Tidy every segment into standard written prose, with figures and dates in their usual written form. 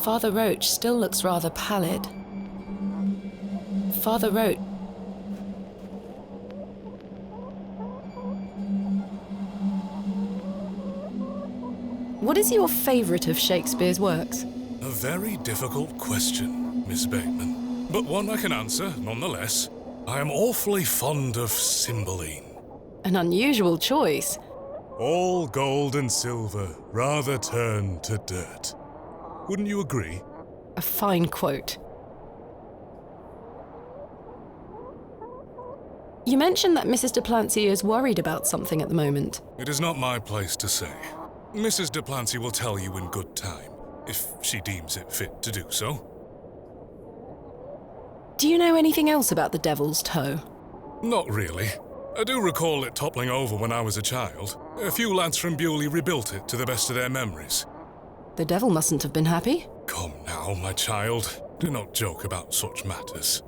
Father Roach still looks rather pallid. Father Roach... What is your favourite of Shakespeare's works? A very difficult question, Miss Bateman. But one I can answer, nonetheless. I am awfully fond of Cymbeline. An unusual choice. All gold and silver rather turn to dirt. Wouldn't you agree? A fine quote. You mentioned that Mrs. Duplancy is worried about something at the moment. It is not my place to say. Mrs. Duplancy will tell you in good time, if she deems it fit to do so. Do you know anything else about the Devil's Toe? Not really. I do recall it toppling over when I was a child. A few lads from Bewley rebuilt it to the best of their memories. The devil mustn't have been happy. Come now, my child. Do not joke about such matters.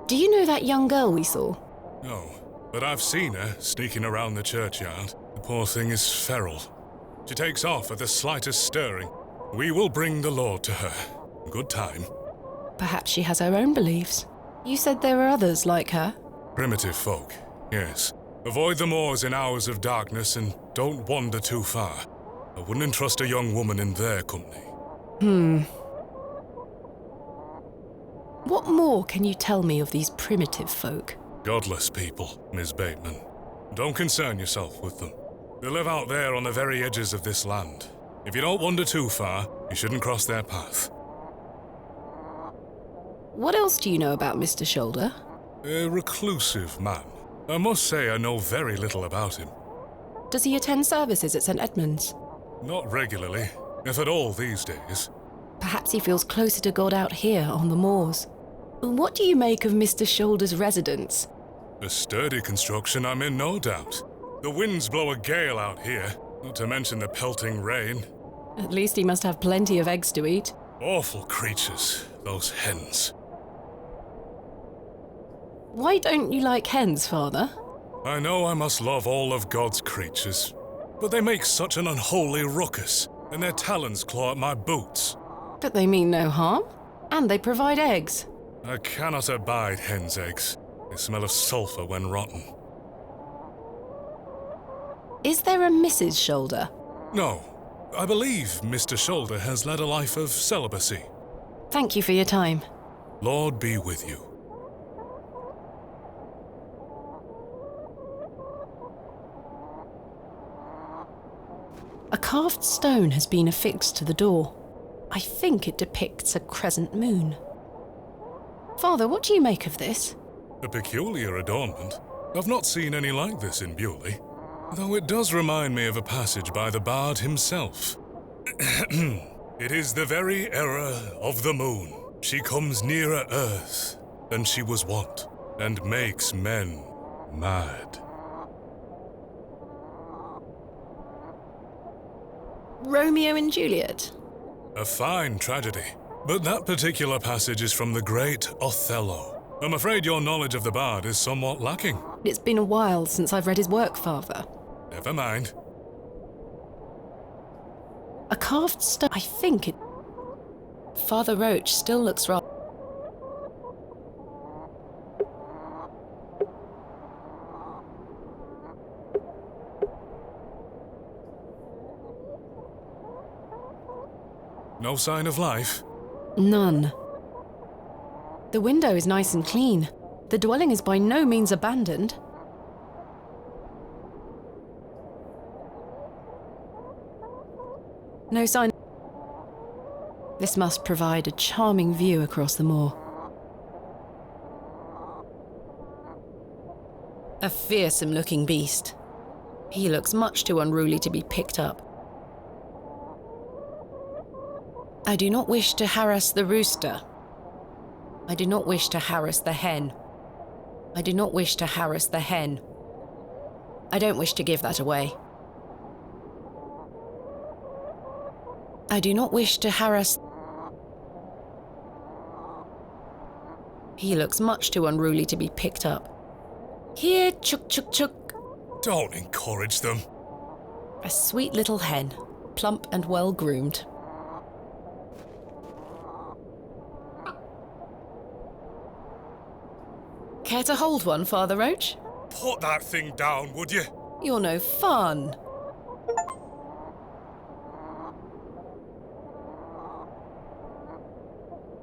Do you know that young girl we saw? No, but I've seen her sneaking around the churchyard. The poor thing is feral. She takes off at the slightest stirring. We will bring the Lord to her. Good time. Perhaps she has her own beliefs. You said there were others like her. Primitive folk, yes. Avoid the moors in hours of darkness and don't wander too far. I wouldn't entrust a young woman in their company. What more can you tell me of these primitive folk? Godless people, Miss Bateman. Don't concern yourself with them. They live out there on the very edges of this land. If you don't wander too far, you shouldn't cross their path. What else do you know about Mr. Shoulder? A reclusive man. I must say I know very little about him. Does he attend services at St. Edmund's? Not regularly, if at all these days. Perhaps he feels closer to God out here on the moors. What do you make of Mr. Shoulder's residence? A sturdy construction, I'm in no doubt. The winds blow a gale out here, not to mention the pelting rain. At least he must have plenty of eggs to eat. Awful creatures, those hens. Why don't you like hens, Father? I know I must love all of God's creatures, but they make such an unholy ruckus, and their talons claw at my boots. But they mean no harm, and they provide eggs. I cannot abide hens' eggs. They smell of sulphur when rotten. Is there a Mrs. Shoulder? No, I believe Mr. Shoulder has led a life of celibacy. Thank you for your time. Lord be with you. A carved stone has been affixed to the door. I think it depicts a crescent moon. Father, what do you make of this? A peculiar adornment. I've not seen any like this in Bewley, though it does remind me of a passage by the bard himself. It is the very error of the moon. She comes nearer earth than she was wont, and makes men mad. Romeo and Juliet? A fine tragedy, but that particular passage is from the great Othello. I'm afraid your knowledge of the bard is somewhat lacking. It's been a while since I've read his work, Father. Never mind. A carved stone. I think it... Father Roach still looks rather... No sign of life? None. The window is nice and clean. The dwelling is by no means abandoned. No sign. This must provide a charming view across the moor. A fearsome-looking beast. He looks much too unruly to be picked up. I do not wish to harass the rooster. I do not wish to harass the hen. I do not wish to harass the hen. I don't wish to give that away. I do not wish to harass... He looks much too unruly to be picked up. Here, chuk chuk chuk. Don't encourage them. A sweet little hen. plump and well-groomed. Care to hold one, Father Roach? Put that thing down, would you? You're no fun.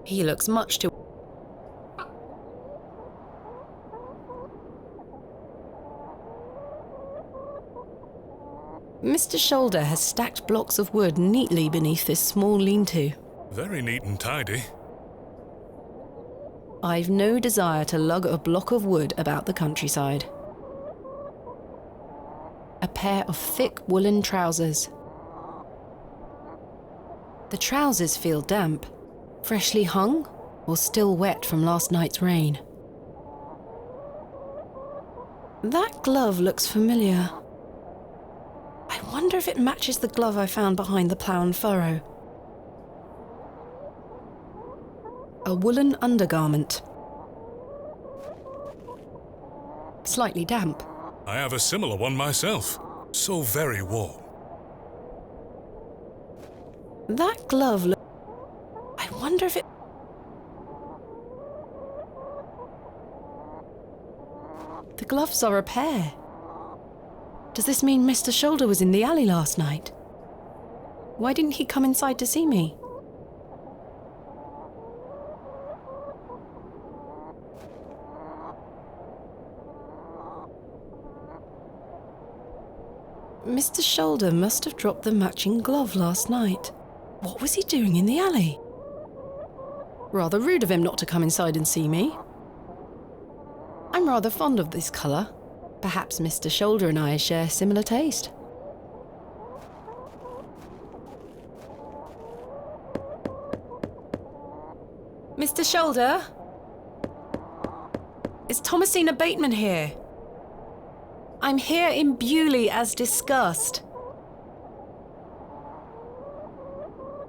He looks much too... Mr. Shoulder has stacked blocks of wood neatly beneath this small lean-to. Very neat and tidy. I've no desire to lug a block of wood about the countryside. A pair of thick woolen trousers. The trousers feel damp, freshly hung, or still wet from last night's rain. That glove looks familiar. I wonder if it matches the glove I found behind the plough and furrow. A woolen undergarment. Slightly damp. I have a similar one myself. So very warm. That glove I wonder if it... The gloves are a pair. Does this mean Mr. Shoulder was in the alley last night? Why didn't he come inside to see me? Mr. Shoulder must have dropped the matching glove last night. What was he doing in the alley? Rather rude of him not to come inside and see me. I'm rather fond of this colour. Perhaps Mr. Shoulder and I share similar taste. Mr. Shoulder? Is Thomasina Bateman here? I'm here in Bewley as discussed.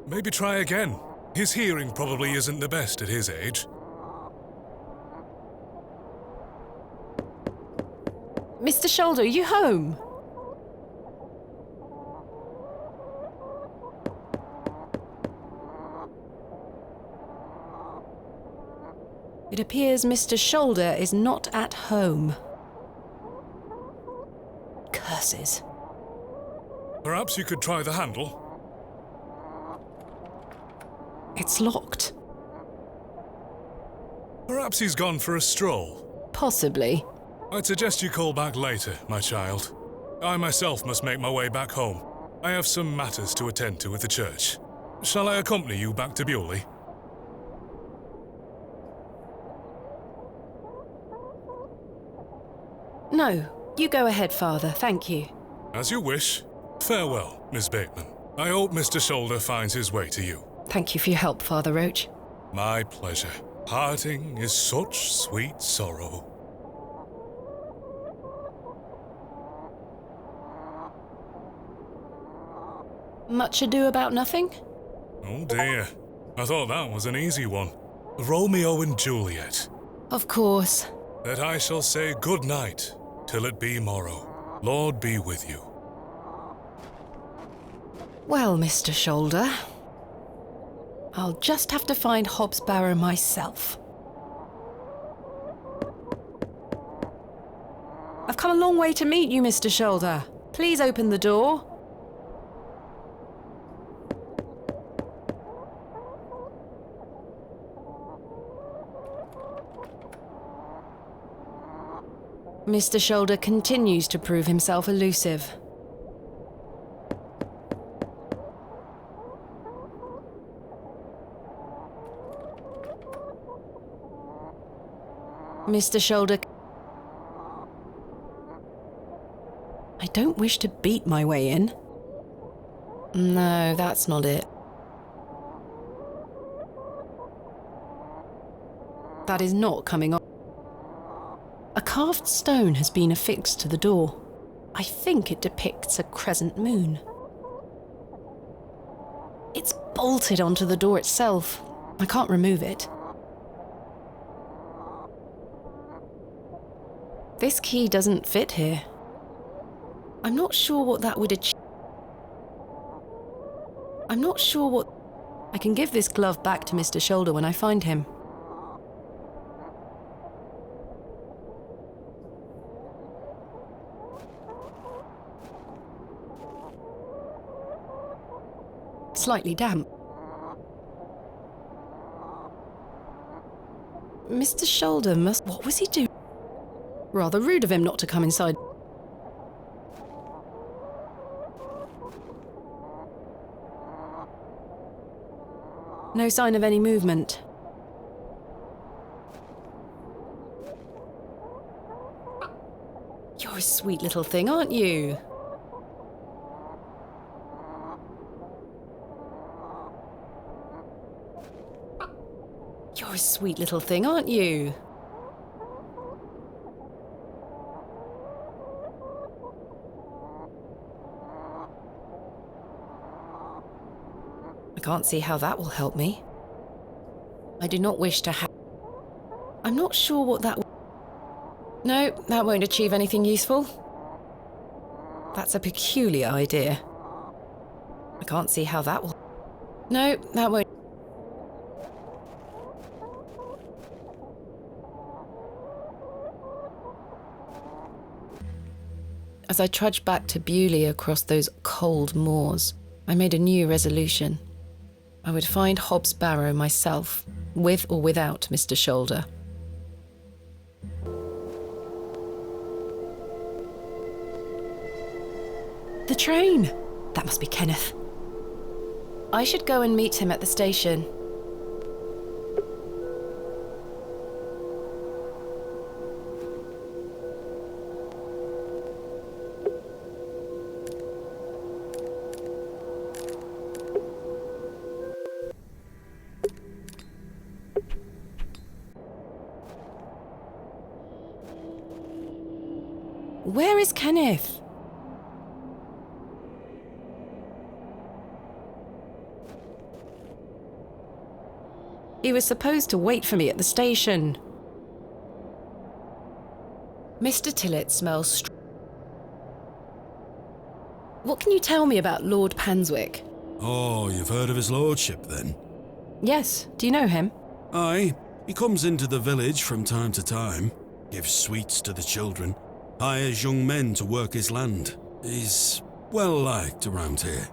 Maybe try again. His hearing probably isn't the best at his age. Mr. Shoulder, are you home? It appears Mr. Shoulder is not at home. Curses. Perhaps you could try the handle. It's locked. Perhaps he's gone for a stroll. Possibly. I'd suggest you call back later, my child. I myself must make my way back home. I have some matters to attend to at the church. Shall I accompany you back to Bewley? No, you go ahead, Father, thank you. As you wish. Farewell, Miss Bateman. I hope Mr. Shoulder finds his way to you. Thank you for your help, Father Roach. My pleasure. Parting is such sweet sorrow. Much ado about nothing? Oh dear. I thought that was an easy one. Romeo and Juliet. Of course. That I shall say good night till it be morrow. Lord be with you. Well, Mr. Shoulder, I'll just have to find Hobbs Barrow myself. I've come a long way to meet you, Mr. Shoulder. Please open the door. Mr. Shoulder continues to prove himself elusive. Mr. Shoulder... I don't wish to beat my way in. No, that's not it. That is not coming on. A carved stone has been affixed to the door. I think it depicts a crescent moon. It's bolted onto the door itself. I can't remove it. This key doesn't fit here. I'm not sure what that would achieve. I'm not sure what... I can give this glove back to Mr. Shoulder when I find him. Slightly damp. Mr. Shoulder must... What was he doing? Rather rude of him not to come inside. No sign of any movement. You're a sweet little thing, aren't you? You're a sweet little thing, aren't you? I can't see how that will help me. I do not wish to I'm not sure what that... No, that won't achieve anything useful. That's a peculiar idea. I can't see how that will... No, that won't... As I trudged back to Bewley across those cold moors, I made a new resolution. I would find Hobbs Barrow myself, with or without Mr. Shoulder. The train! That must be Kenneth. I should go and meet him at the station. Where is Kenneth? He was supposed to wait for me at the station. Mr. Tillett smells What can you tell me about Lord Panswick? Oh, you've heard of his lordship, then? Yes, do you know him? Aye, he comes into the village from time to time, gives sweets to the children, hires young men to work his land. He's well liked around here.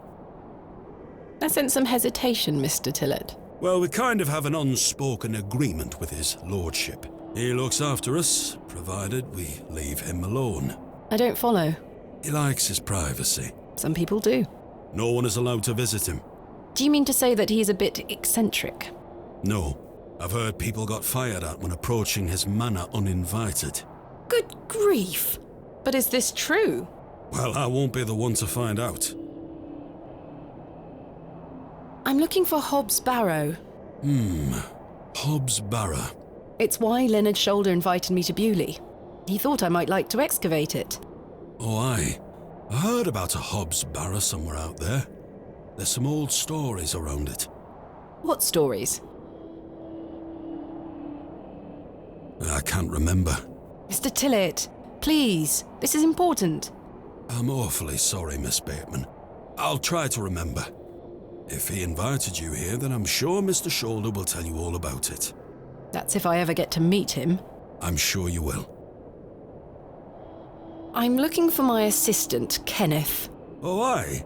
I sense some hesitation, Mr. Tillett. Well, we kind of have an unspoken agreement with his lordship. He looks after us, provided we leave him alone. I don't follow. He likes his privacy. Some people do. No one is allowed to visit him. Do you mean to say that he's a bit eccentric? No. I've heard people got fired at when approaching his manor uninvited. Good grief! But is this true? Well, I won't be the one to find out. I'm looking for Hobbs Barrow. Hobbs Barrow. It's why Leonard Shoulder invited me to Bewley. He thought I might like to excavate it. Oh, aye. I heard about a Hobbs Barrow somewhere out there. There's some old stories around it. What stories? I can't remember. Mr. Tillett, please, this is important. I'm awfully sorry, Miss Bateman. I'll try to remember. If he invited you here, then I'm sure Mr. Shoulder will tell you all about it. That's if I ever get to meet him. I'm sure you will. I'm looking for my assistant, Kenneth. Oh, aye?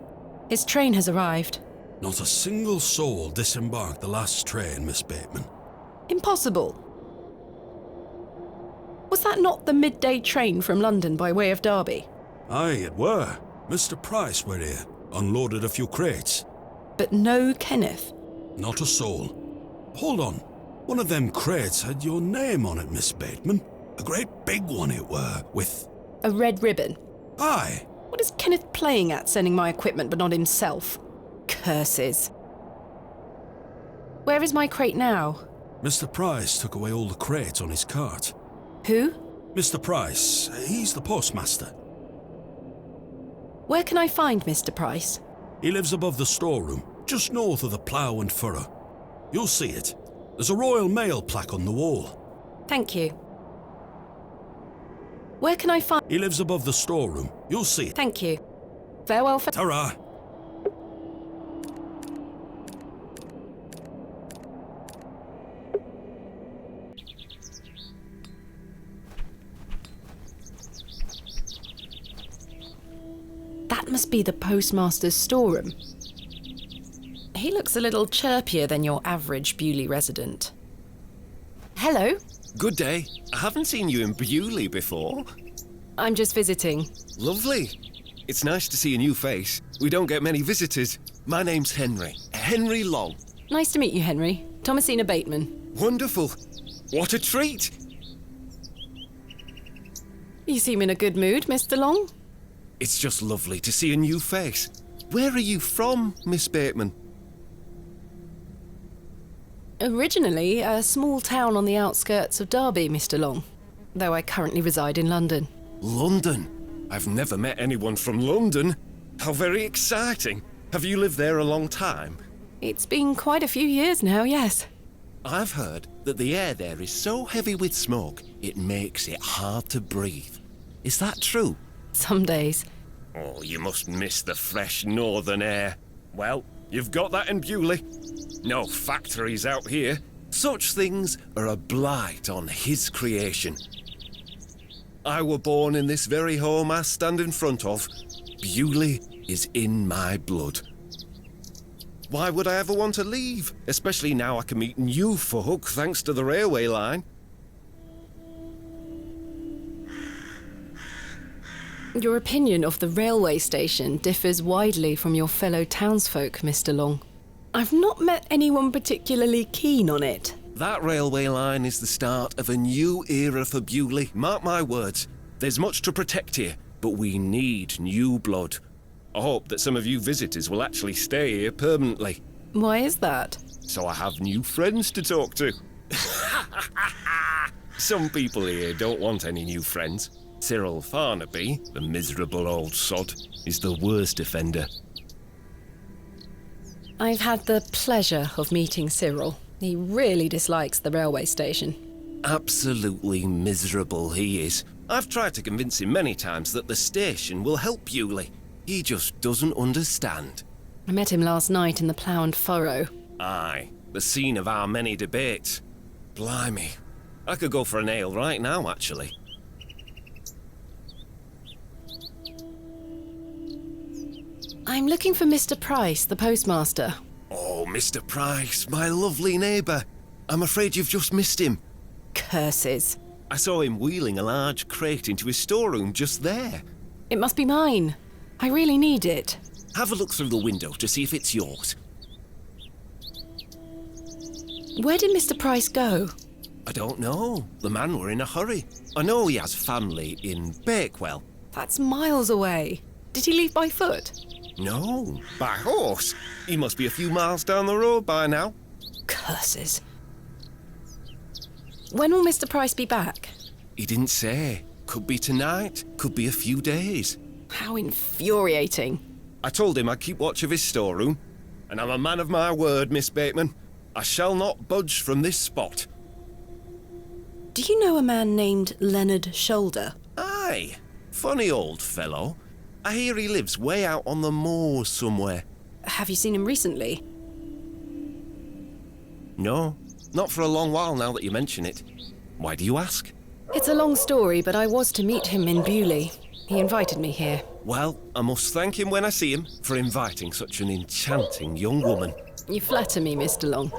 His train has arrived. Not a single soul disembarked the last train, Miss Bateman. Impossible. Was that not the midday train from London by way of Derby? Aye, it were. Mr. Price were here, unloaded a few crates. But no Kenneth. Not a soul. Hold on. One of them crates had your name on it, Miss Bateman. A great big one it were, with... A red ribbon. Aye. What is Kenneth playing at, sending my equipment but not himself? Curses. Where is my crate now? Mr. Price took away all the crates on his cart. Who? Mr. Price, he's the postmaster. Where can I find Mr. Price? He lives above the storeroom, just north of the plough and furrow. You'll see it. There's a Royal Mail plaque on the wall. Thank you. Where can I find... He lives above the storeroom. You'll see it. Thank you. Farewell for... Ta-ra! must be the postmaster's storeroom. He looks a little chirpier than your average Bewley resident. Hello. Good day. I haven't seen you in Bewley before. I'm just visiting. Lovely. It's nice to see a new face. We don't get many visitors. My name's Henry. Henry Long. Nice to meet you, Henry. Thomasina Bateman. Wonderful. What a treat. You seem in a good mood, Mr. Long. It's just lovely to see a new face. Where are you from, Miss Bateman? Originally, a small town on the outskirts of Derby, Mr. Long, though I currently reside in London. London? I've never met anyone from London. How very exciting. Have you lived there a long time? It's been quite a few years now, yes. I've heard that the air there is so heavy with smoke, it makes it hard to breathe. Is that true? Some days. Oh, you must miss the fresh northern air. Well, you've got that in Bewley. No factories out here. Such things are a blight on his creation. I were born in this very home I stand in front of. Bewley is in my blood. Why would I ever want to leave? Especially now I can meet new folk thanks to the railway line. Your opinion of the railway station differs widely from your fellow townsfolk, Mr. Long. I've not met anyone particularly keen on it. That railway line is the start of a new era for Bewley. Mark my words. There's much to protect here, but we need new blood. I hope that some of you visitors will actually stay here permanently. Why is that? So I have new friends to talk to. Some people here don't want any new friends. Cyril Farnaby, the miserable old sod, is the worst offender. I've had the pleasure of meeting Cyril. He really dislikes the railway station. Absolutely miserable he is. I've tried to convince him many times that the station will help Bewley. He just doesn't understand. I met him last night in the Plough and Furrow. Aye, the scene of our many debates. Blimey, I could go for an ale right now, actually. I'm looking for Mr. Price, the postmaster. Oh, Mr. Price, my lovely neighbour. I'm afraid you've just missed him. Curses. I saw him wheeling a large crate into his storeroom just there. It must be mine. I really need it. Have a look through the window to see if it's yours. Where did Mr. Price go? I don't know. The man were in a hurry. I know he has family in Bakewell. That's miles away. Did he leave by foot? No, by horse. He must be a few miles down the road by now. Curses. When will Mr. Price be back? He didn't say. Could be tonight, could be a few days. How infuriating. I told him I'd keep watch of his storeroom, and I'm a man of my word, Miss Bateman. I shall not budge from this spot. Do you know a man named Leonard Shoulder? Aye, funny old fellow. I hear he lives way out on the moors somewhere. Have you seen him recently? No, not for a long while now that you mention it. Why do you ask? It's a long story, but I was to meet him in Bewley. He invited me here. Well, I must thank him when I see him for inviting such an enchanting young woman. You flatter me, Mr. Long.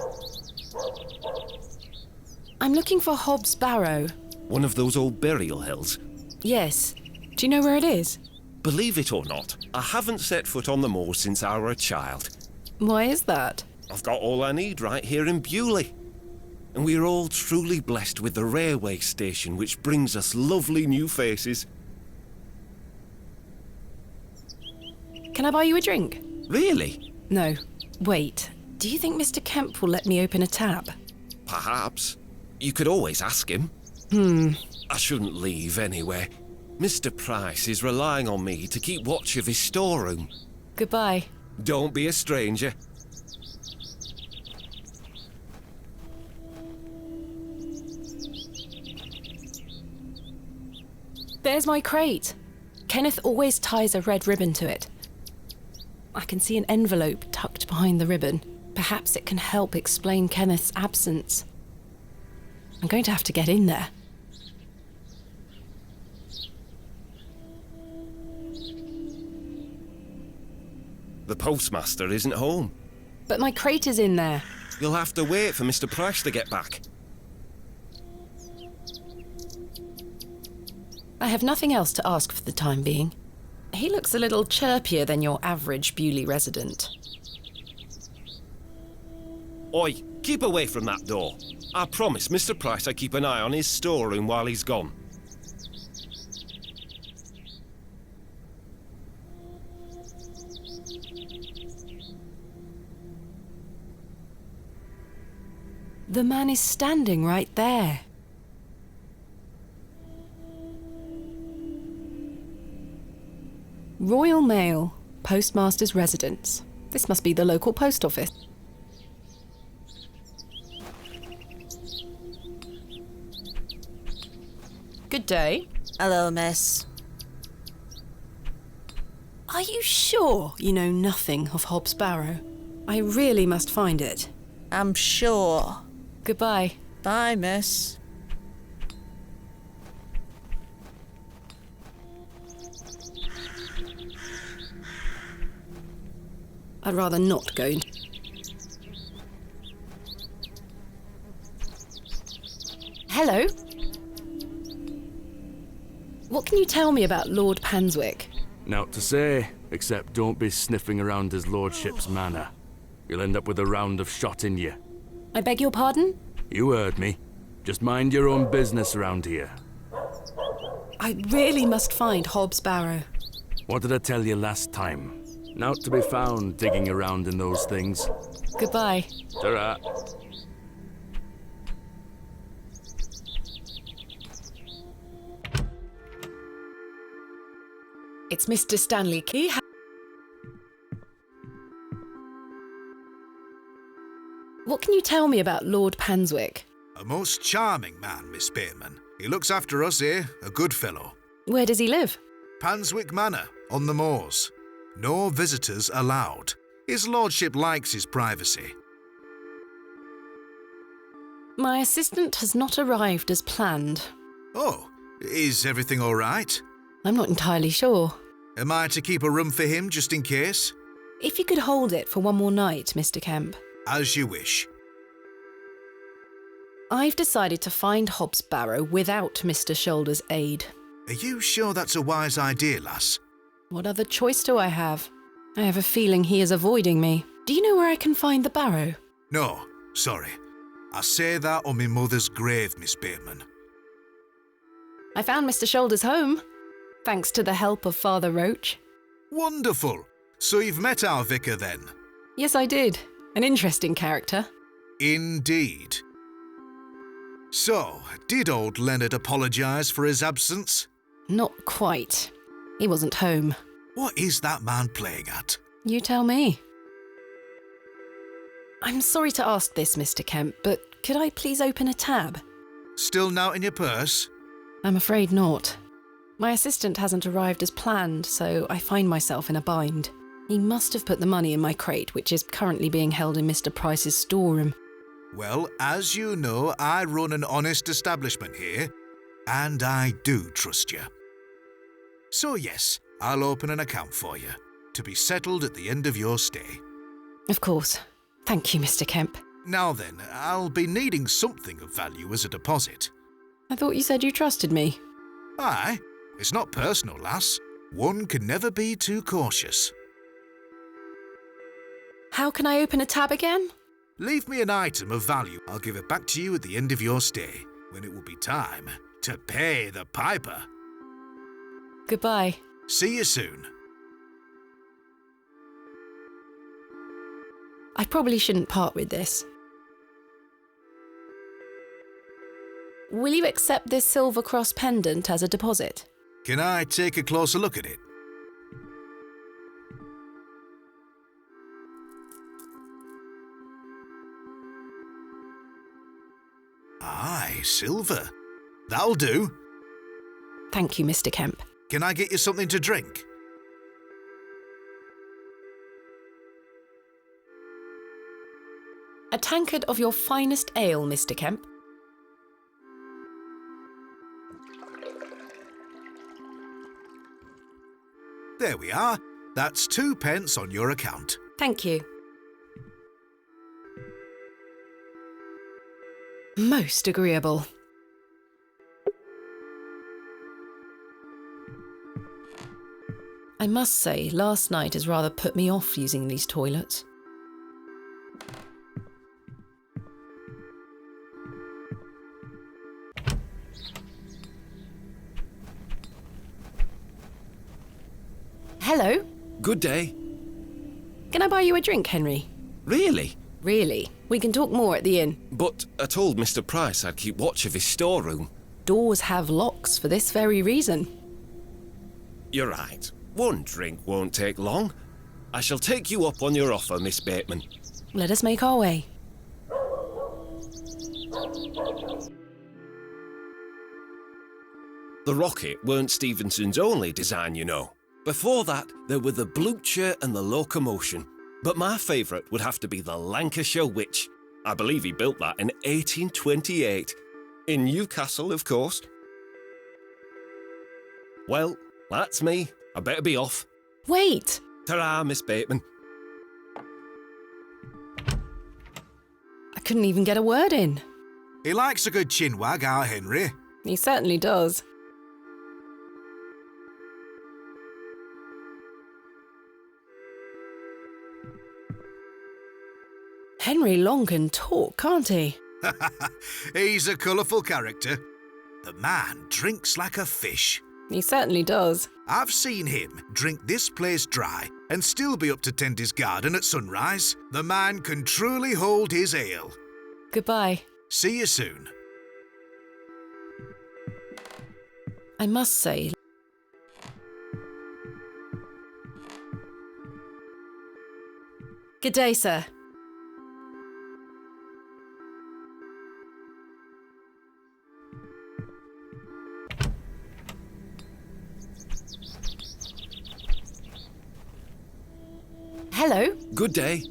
I'm looking for Hobbs Barrow. One of those old burial hills? Yes. Do you know where it is? Believe it or not, I haven't set foot on the moors since I were a child. Why is that? I've got all I need right here in Bewley. And we are all truly blessed with the railway station, which brings us lovely new faces. Can I buy you a drink? Really? No. Wait. Do you think Mr. Kemp will let me open a tap? Perhaps. You could always ask him. I shouldn't leave anyway. Mr. Price is relying on me to keep watch of his storeroom. Goodbye. Don't be a stranger. There's my crate. Kenneth always ties a red ribbon to it. I can see an envelope tucked behind the ribbon. Perhaps it can help explain Kenneth's absence. I'm going to have to get in there. The postmaster isn't home. But my crate is in there. You'll have to wait for Mr. Price to get back. I have nothing else to ask for the time being. He looks a little chirpier than your average Bewley resident. Oi, keep away from that door. I promise Mr. Price I keep an eye on his storeroom while he's gone. The man is standing right there. Royal Mail, Postmaster's Residence. This must be the local post office. Good day. Hello, miss. Are you sure you know nothing of Hobbs Barrow? I really must find it. I'm sure. Goodbye. Bye, miss. I'd rather not go. Hello? What can you tell me about Lord Panswick? Naught to say, except don't be sniffing around his lordship's manor. You'll end up with a round of shot in you. I beg your pardon? You heard me. Just mind your own business around here. I really must find Hobbs Barrow. What did I tell you last time? Naught to be found digging around in those things. Goodbye. Ta-ra. It's Mr. Stanley Key. What can you tell me about Lord Panswick? A most charming man, Miss Bateman. He looks after us here, a good fellow. Where does he live? Panswick Manor, on the moors. No visitors allowed. His lordship likes his privacy. My assistant has not arrived as planned. Oh, is everything all right? I'm not entirely sure. Am I to keep a room for him just in case? If you could hold it for one more night, Mr. Kemp. As you wish. I've decided to find Hobbs Barrow without Mr. Shoulder's aid. Are you sure that's a wise idea, lass? What other choice do I have? I have a feeling he is avoiding me. Do you know where I can find the barrow? No, sorry. I say that on my mother's grave, Miss Bateman. I found Mr. Shoulder's home, thanks to the help of Father Roach. Wonderful. So you've met our vicar then? Yes, I did. An interesting character. Indeed. So, did old Leonard apologise for his absence? Not quite. He wasn't home. What is that man playing at? You tell me. I'm sorry to ask this, Mr. Kemp, but could I please open a tab? Still not in your purse? I'm afraid not. My assistant hasn't arrived as planned, so I find myself in a bind. He must have put the money in my crate, which is currently being held in Mr. Price's storeroom. Well, as you know, I run an honest establishment here, and I do trust you. So yes, I'll open an account for you, to be settled at the end of your stay. Of course. Thank you, Mr. Kemp. Now then, I'll be needing something of value as a deposit. I thought you said you trusted me. Aye, it's not personal, lass. One can never be too cautious. How can I open a tab again? Leave me an item of value. I'll give it back to you at the end of your stay, when it will be time to pay the piper. Goodbye. See you soon. I probably shouldn't part with this. Will you accept this silver cross pendant as a deposit? Can I take a closer look at it? Aye, silver. That'll do. Thank you, Mr. Kemp. Can I get you something to drink? A tankard of your finest ale, Mr. Kemp. There we are. That's 2 pence on your account. Thank you. Most agreeable. I must say, last night has rather put me off using these toilets. Hello? Good day. Can I buy you a drink, Henry? Really? Really? We can talk more at the inn. But I told Mr. Price I'd keep watch of his storeroom. Doors have locks for this very reason. You're right. One drink won't take long. I shall take you up on your offer, Miss Bateman. Let us make our way. The rocket weren't Stevenson's only design, you know. Before that, there were the Blucher and the Locomotion. But my favourite would have to be the Lancashire Witch. I believe he built that in 1828. In Newcastle, of course. Well, that's me. I better be off. Wait! Ta-ra, Miss Bateman. I couldn't even get a word in. He likes a good chinwag, our Henry. He certainly does. Henry Long can talk, can't he? He's a colourful character. The man drinks like a fish. He certainly does. I've seen him drink this place dry and still be up to tend his garden at sunrise. The man can truly hold his ale. Goodbye. See you soon. I must say... Good day, sir. Hello? Good day.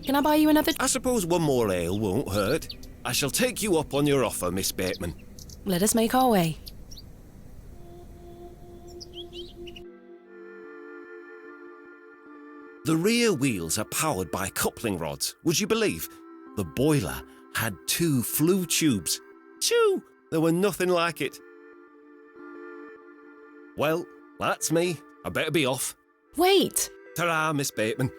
Can I buy you another... I suppose one more ale won't hurt. I shall take you up on your offer, Miss Bateman. Let us make our way. The rear wheels are powered by coupling rods, would you believe? The boiler had 2 flue tubes. Choo! There were nothing like it. Well, that's me. I better be off. Wait! Ta-ra, Miss Bateman.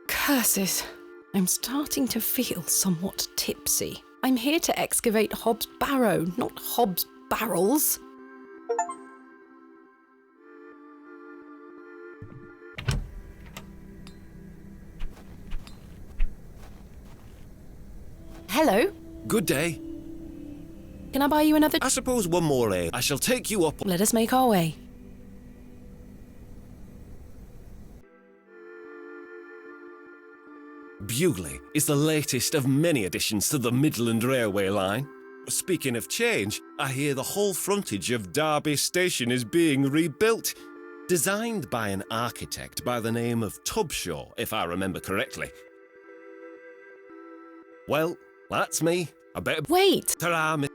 Curses. I'm starting to feel somewhat tipsy. I'm here to excavate Hobbs' Barrow, not Hobbs' barrels. Hello? Good day. Can I buy you another... I suppose one more ale. I shall take you up... Let us make our way. Bewley is the latest of many additions to the Midland Railway line. Speaking of change, I hear the whole frontage of Derby Station is being rebuilt. Designed by an architect by the name of Tubshaw, if I remember correctly. Well, that's me. I better... Wait! Ta-ra, Miss...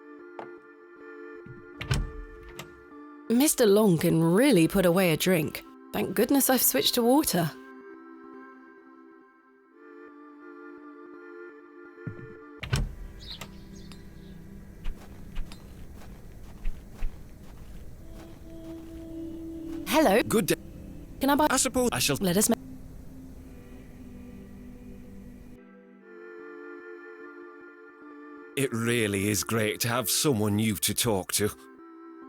Mr. Long can really put away a drink. Thank goodness I've switched to water. Hello? Good day. Can I buy... I suppose I shall... Let us make... It really is great to have someone new to talk to.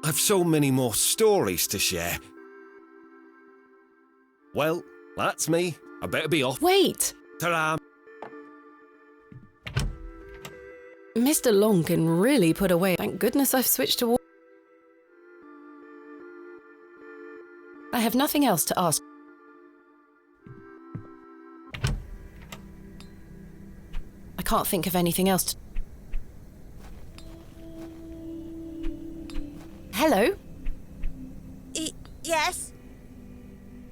I've so many more stories to share. Well, that's me. I better be off. Wait! Ta-ra! Mr. Long can really put away... Thank goodness I've switched to water. I have nothing else to ask. I can't think of anything else to... Hello? Yes?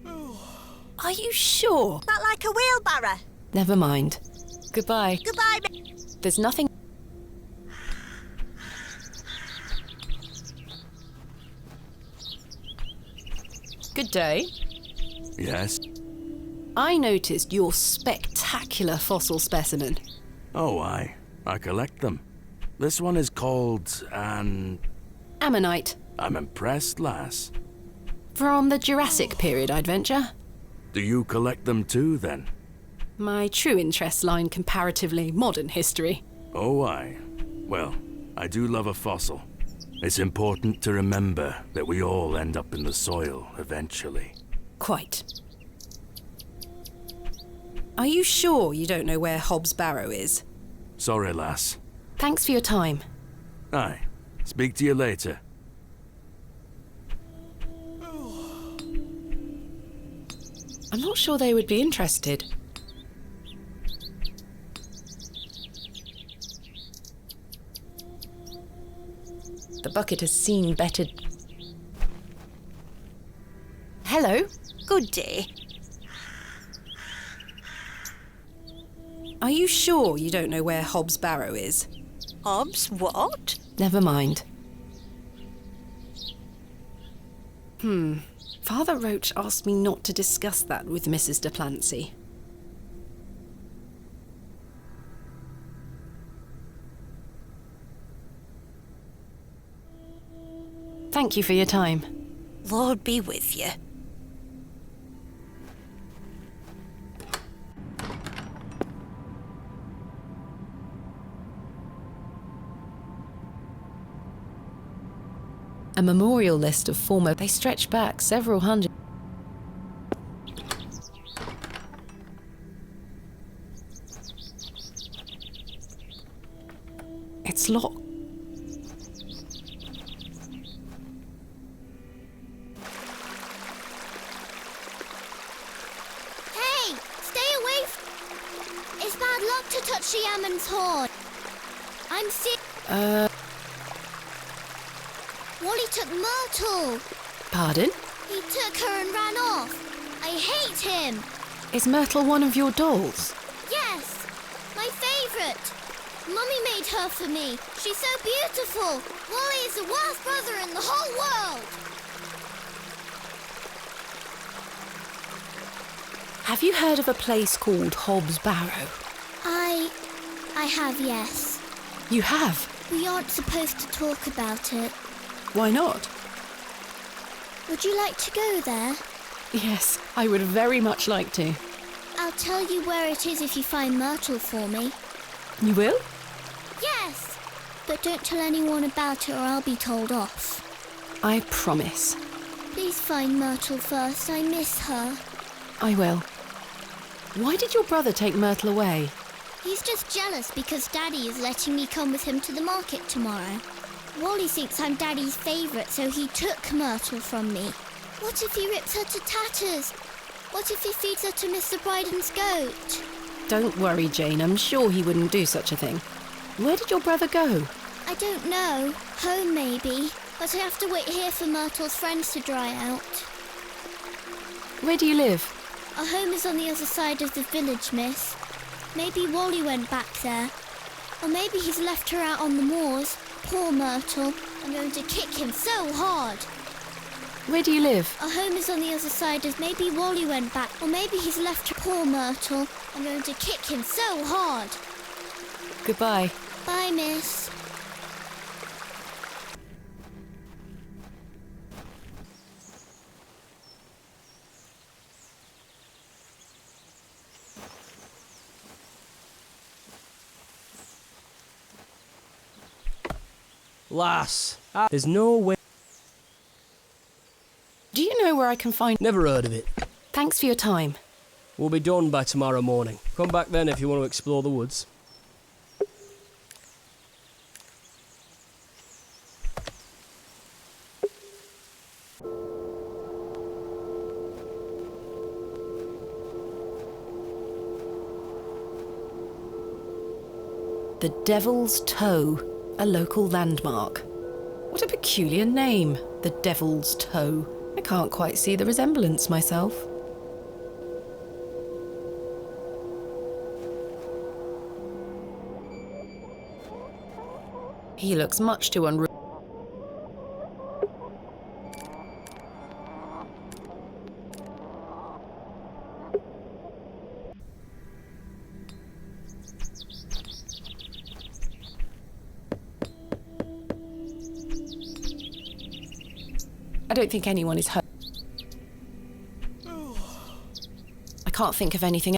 Are you sure? That like a wheelbarrow? Never mind. Goodbye. Goodbye, There's nothing... Good day. Yes? I noticed your spectacular fossil specimen. Oh, I collect them. This one is called an... Ammonite. I'm impressed, lass. From the Jurassic period, I'd venture. Do you collect them too, then? My true interests lie in comparatively modern history. Oh, I. Well, I do love a fossil. It's important to remember that we all end up in the soil eventually. Quite. Are you sure you don't know where Hobbs Barrow is? Sorry, lass. Thanks for your time. Aye. Speak to you later. I'm not sure they would be interested. The bucket has seen better... Hello? Good day. Are you sure you don't know where Hobbs Barrow is? Hobbs, what? Never mind. Father Roach asked me not to discuss that with Mrs. de Plancy. Thank you for your time. Lord be with you. A memorial list of former... They stretch back several hundred... It's locked. Hey! Stay away It's bad luck to touch the Ammon's horn. I'm sick. Wally took Myrtle. Pardon? He took her and ran off. I hate him. Is Myrtle one of your dolls? Yes, my favourite. Mummy made her for me. She's so beautiful. Wally is the worst brother in the whole world. Have you heard of a place called Hobbs Barrow? I have, yes. You have? We aren't supposed to talk about it. Why not? Would you like to go there? Yes, I would very much like to. I'll tell you where it is if you find Myrtle for me. You will? Yes, but don't tell anyone about it or I'll be told off. I promise. Please find Myrtle first. I miss her. I will. Why did your brother take Myrtle away? He's just jealous because Daddy is letting me come with him to the market tomorrow. Wally thinks I'm Daddy's favourite, so he took Myrtle from me. What if he rips her to tatters? What if he feeds her to Mr. Bryden's goat? Don't worry, Jane. I'm sure he wouldn't do such a thing. Where did your brother go? I don't know. Home, maybe. But I have to wait here for Myrtle's friends to dry out. Where do you live? Our home is on the other side of the village, miss. Maybe Wally went back there. Or maybe he's left her out on the moors. Poor Myrtle. I'm going to kick him so hard. Where do you live? Our home is on the other side of... Maybe Wally went back. Or maybe he's left her. Poor Myrtle. I'm going to kick him so hard. Goodbye. Bye, miss. Lass, there's no way... Do you know where I can find... Never heard of it. Thanks for your time. We'll be done by tomorrow morning. Come back then if you want to explore the woods. The Devil's Toe, a local landmark. What a peculiar name, the Devil's Toe. I can't quite see the resemblance myself. He looks much too I don't think anyone is home. I can't think of anything.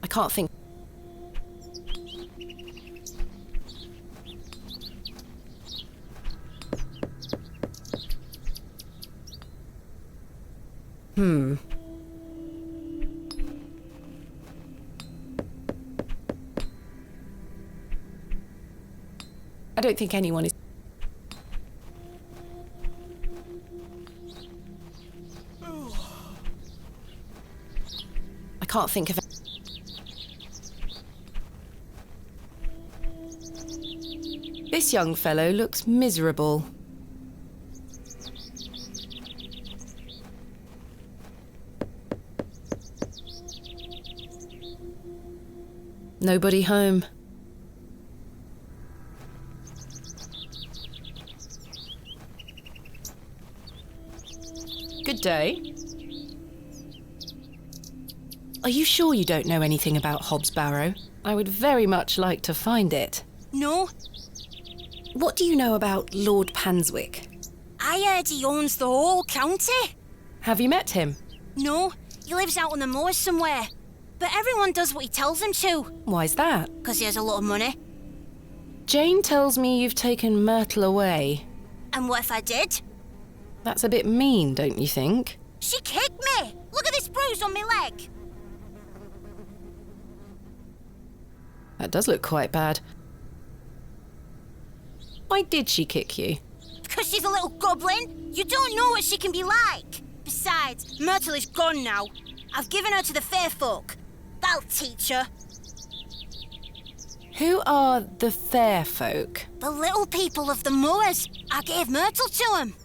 I can't think. I don't think anyone is. I can't think of. This young fellow looks miserable. Nobody home. Good day. Are you sure you don't know anything about Hobbs Barrow? I would very much like to find it. No, What do you know about Lord Panswick? I heard he owns the whole county. Have you met him? No, he lives out on the moors somewhere. But everyone does what he tells them to, Why's that? 'cause he has a lot of money. Jane tells me you've taken Myrtle away. And what if I did? That's a bit mean, don't you think? She kicked me! Look at this bruise on my leg! That does look quite bad. Why did she kick you? Because she's a little goblin. You don't know what she can be like. Besides, Myrtle is gone now. I've given her to the fair folk. That'll teach her. Who are the fair folk? The little people of the moors. I gave Myrtle to them.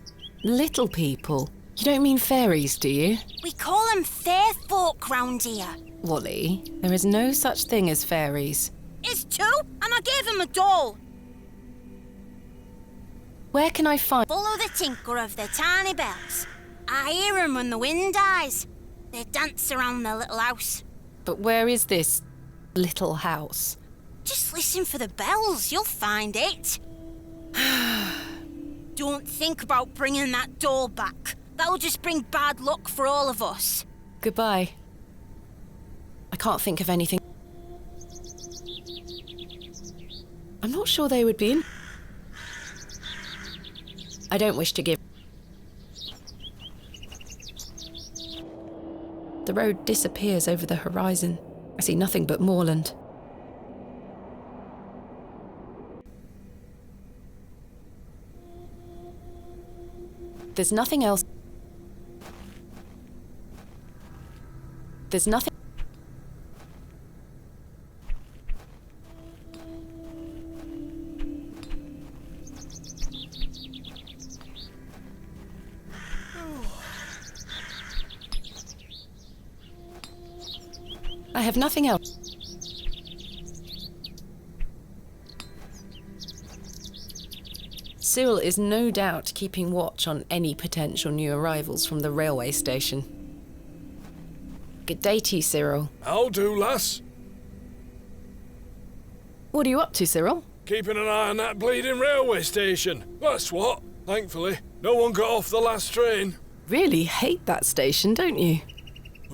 Little people? You don't mean fairies, do you? We call them fair folk round here. Wally, there is no such thing as fairies. It's two, and I gave him a doll. Where can I find... Follow the tinkle of their tiny bells. I hear them when the wind dies. They dance around their little house. But where is this little house? Just listen for the bells, you'll find it. Don't think about bringing that doll back. That'll just bring bad luck for all of us. Goodbye. I can't think of anything. I'm not sure they would be in... I don't wish to give... The road disappears over the horizon. I see nothing but moorland. There's nothing else. There's nothing... I have nothing else. Cyril is no doubt keeping watch on any potential new arrivals from the railway station. Good day to you, Cyril. How do, lass? What are you up to, Cyril? Keeping an eye on that bleeding railway station. That's what. Thankfully, no one got off the last train. Really hate that station, don't you?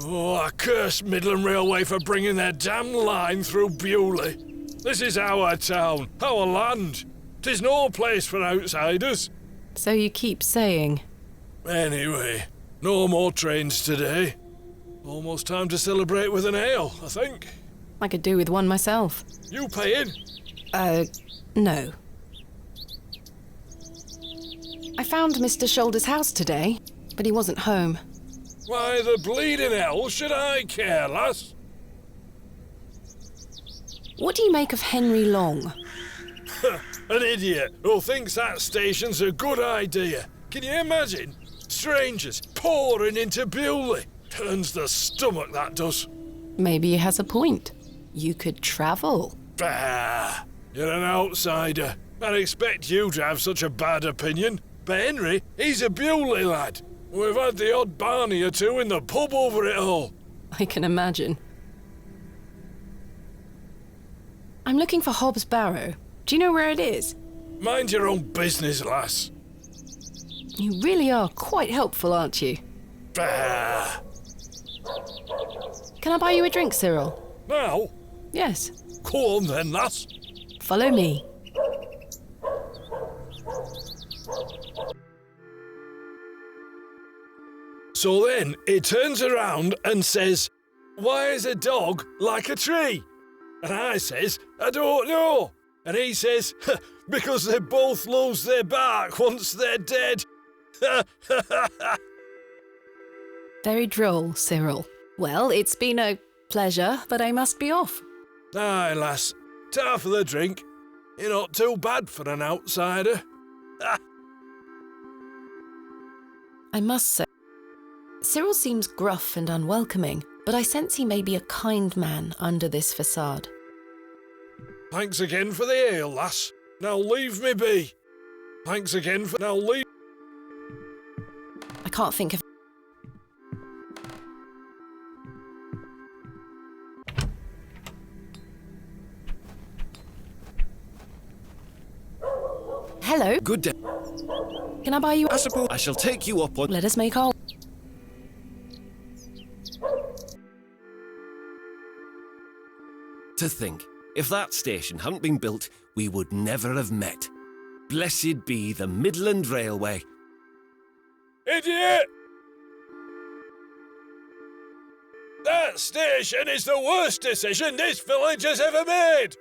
Oh, I curse Midland Railway for bringing their damn line through Bewley. This is our town, our land. 'Tis no place for outsiders. So you keep saying. Anyway, no more trains today. Almost time to celebrate with an ale, I think. I could do with one myself. You paying? No. I found Mr. Shoulder's house today, but he wasn't home. Why the bleeding hell should I care, lass? What do you make of Henry Long? An idiot who thinks that station's a good idea. Can you imagine? Strangers pouring into Bewley. Turns the stomach, that does. Maybe he has a point. You could travel. Bah! You're an outsider. I'd expect you to have such a bad opinion. But Henry, he's a Bewley lad. We've had the odd Barney or two in the pub over it all. I can imagine. I'm looking for Hobbs Barrow. Do you know where it is? Mind your own business, lass. You really are quite helpful, aren't you? Bah! Can I buy you a drink, Cyril? Now? Yes. Go on then, lass. Follow me. So then he turns around and says, "Why is a dog like a tree?" And I says, "I don't know." And he says, "Because they both lose their bark once they're dead." Very droll, Cyril. Well, it's been a pleasure, but I must be off. Aye, lass. Ta for the drink. You're not too bad for an outsider. I must say, Cyril seems gruff and unwelcoming, but I sense he may be a kind man under this facade. Thanks again for the ale, lass. Now leave me be. Thanks again for... Now leave... I can't think of... Hello. Good day. Can I buy you... I suppose I shall take you up on... Let us make our... To think, if that station hadn't been built, we would never have met. Blessed be the Midland Railway. Idiot! That station is the worst decision this village has ever made!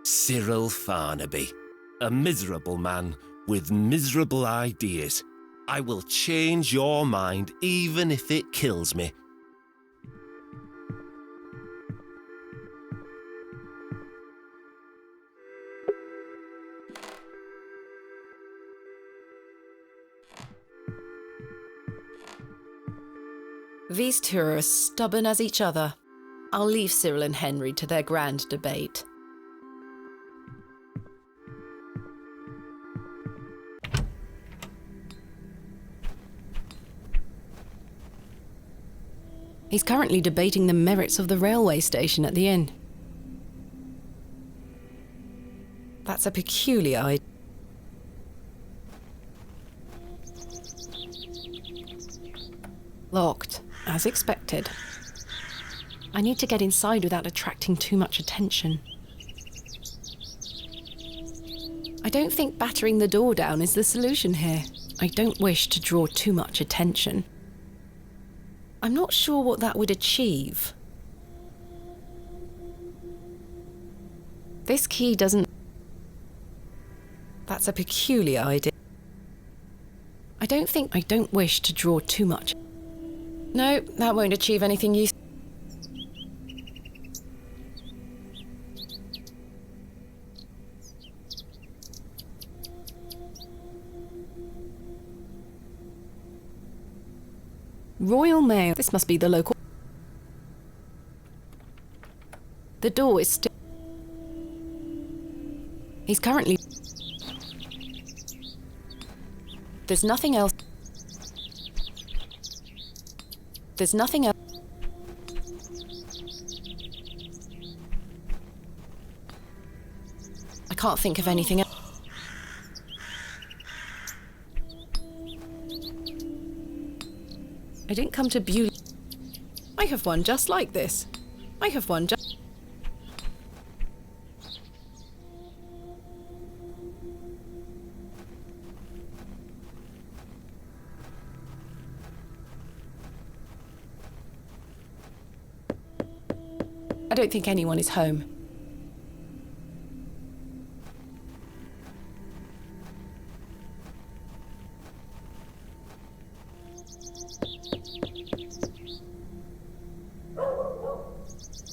Cyril Farnaby, a miserable man with miserable ideas. I will change your mind even if it kills me. These two are as stubborn as each other. I'll leave Cyril and Henry to their grand debate. He's currently debating the merits of the railway station at the inn. That's a peculiar idea. Locked, as expected. I need to get inside without attracting too much attention. I don't think battering the door down is the solution here. I don't wish to draw too much attention. I'm not sure what that would achieve. This key doesn't... That's a peculiar idea. I don't wish to draw too much. No, that won't achieve anything useful. Royal Mail. This must be the local... The door is still... He's currently... There's nothing else. There's nothing else. I can't think of anything else. I didn't come to Bewley. I have one just like this. I have one just... I don't think anyone is home.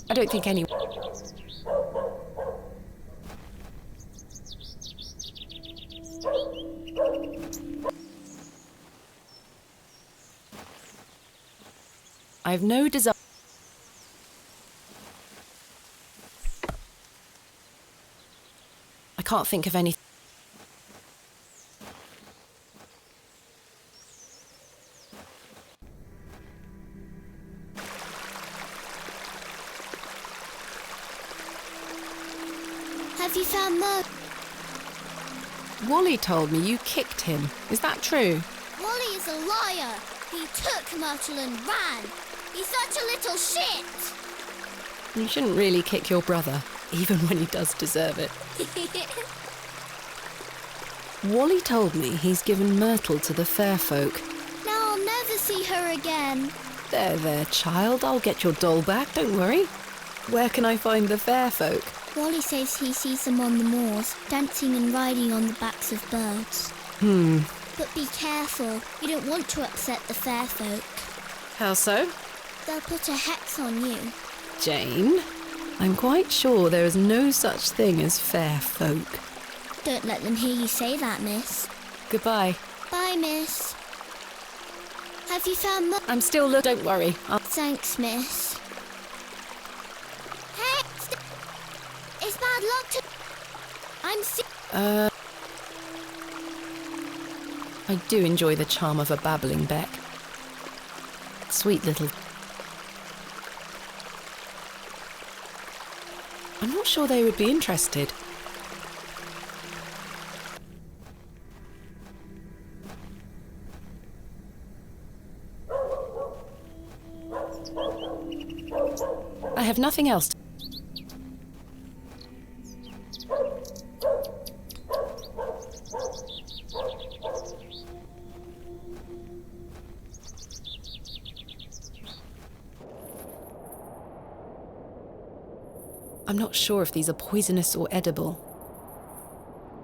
I don't think anyone... I have no desire... I can't think of anything. Have you found Murder? Wally told me you kicked him. Is that true? Wally is a liar. He took Myrtle and ran. He's such a little shit. You shouldn't really kick your brother, even when he does deserve it. Wally told me he's given Myrtle to the fair folk. Now I'll never see her again. There, child. I'll get your doll back, don't worry. Where can I find the fair folk? Wally says he sees them on the moors, dancing and riding on the backs of birds. But be careful. You don't want to upset the fair folk. How so? They'll put a hex on you. Jane, I'm quite sure there is no such thing as fair folk. Don't let them hear you say that, miss. Goodbye. Bye, miss. Have you found I'm still don't worry. Thanks, miss. Hey! It's bad luck to... I do enjoy the charm of a babbling beck. Sweet little... I'm not sure they would be interested. I have nothing else to... I'm not sure if these are poisonous or edible.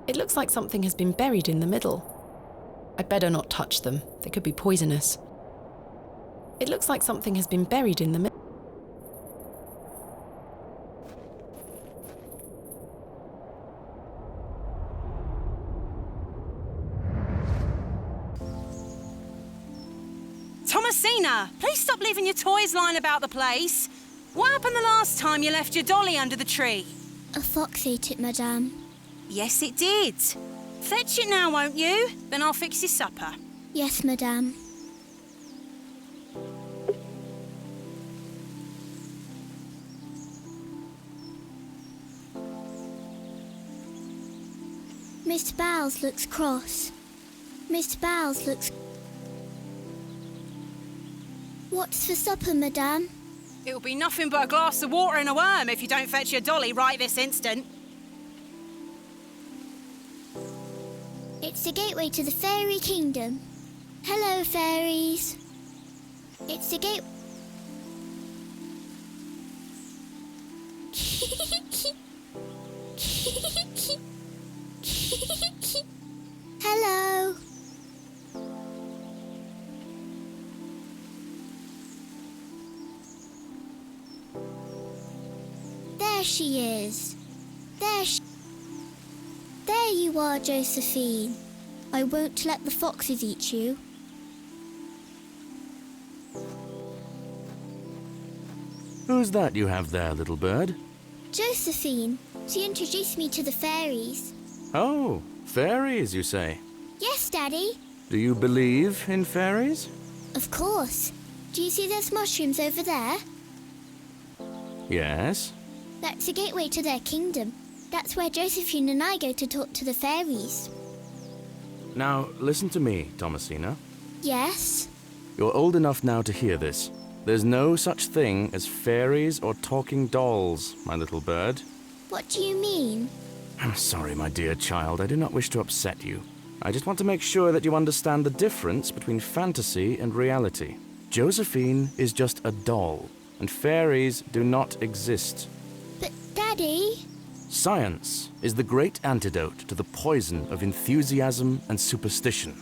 It looks like something has been buried in the middle. I'd better not touch them. They could be poisonous. It looks like something has been buried in the middle. Thomasina, please stop leaving your toys lying about the place. What happened the last time you left your dolly under the tree? A fox ate it, madame. Yes, it did. Fetch it now, won't you? Then I'll fix your supper. Yes, madame. Mr. Bowles looks cross. Mr. Bowles looks... What's for supper, madame? It'll be nothing but a glass of water and a worm if you don't fetch your dolly right this instant. It's the gateway to the fairy kingdom. Hello, fairies. It's the gate... Hello. There she is. There you are, Josephine. I won't let the foxes eat you. Who's that you have there, little bird? Josephine. She introduced me to the fairies. Oh, fairies, you say? Yes, Daddy. Do you believe in fairies? Of course. Do you see those mushrooms over there? Yes. That's the gateway to their kingdom. That's where Josephine and I go to talk to the fairies. Now, listen to me, Thomasina. Yes? You're old enough now to hear this. There's no such thing as fairies or talking dolls, my little bird. What do you mean? I'm sorry, my dear child. I do not wish to upset you. I just want to make sure that you understand the difference between fantasy and reality. Josephine is just a doll, and fairies do not exist. But, Daddy... Science is the great antidote to the poison of enthusiasm and superstition.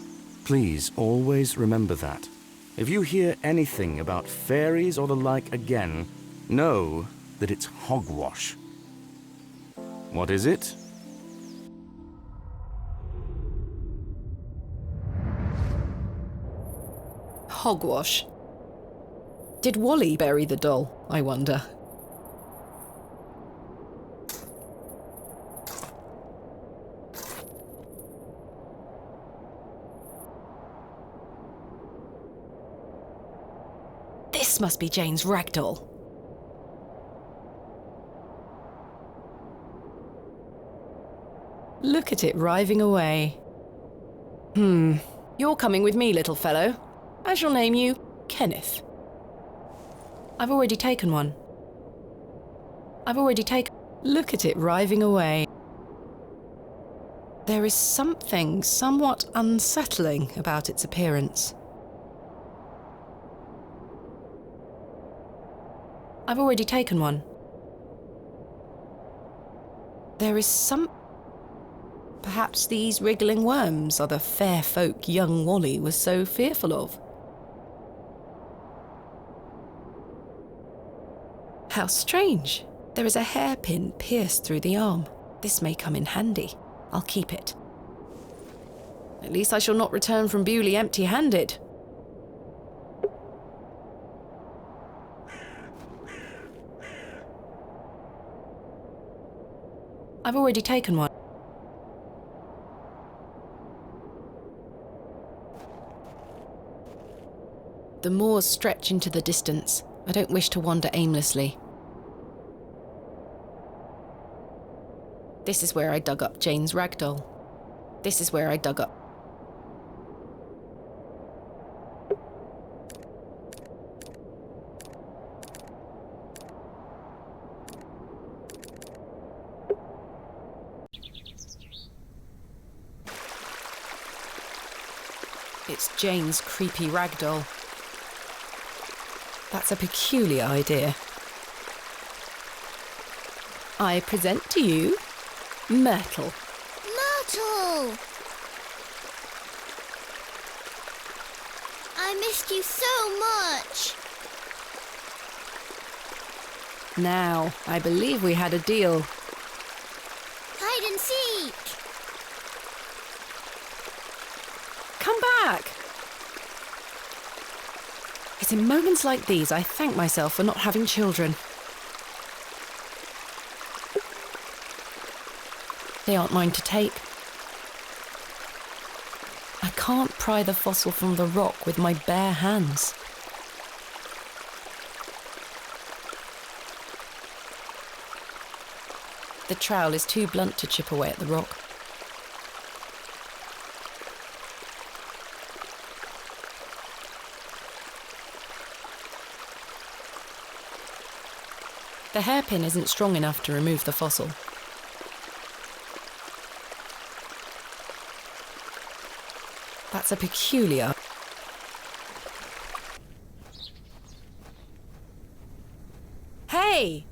Please always remember that. If you hear anything about fairies or the like again, know that it's hogwash. What is it? Hogwash. Did Wally bury the doll, I wonder? This must be Jane's ragdoll. Look Look at it writhing away. You're coming with me, little fellow. I shall name you Kenneth. I've already taken one. Look at it writhing away. There is something somewhat unsettling about its appearance. I've already taken one. There is some... Perhaps these wriggling worms are the fair folk young Wally was so fearful of. How strange. There is a hairpin pierced through the arm. This may come in handy. I'll keep it. At least I shall not return from Bewley empty-handed. I've already taken one. The moors stretch into the distance. I don't wish to wander aimlessly. This is where I dug up Jane's ragdoll. This is where I dug up... It's Jane's creepy ragdoll. That's a peculiar idea. I present to you Myrtle. Myrtle! I missed you so much. Now, I believe we had a deal. Hide and seek. Come back! It's in moments like these I thank myself for not having children. They aren't mine to take. I can't pry the fossil from the rock with my bare hands. The trowel is too blunt to chip away at the rock. The hairpin isn't strong enough to remove the fossil. That's a peculiar... Hey!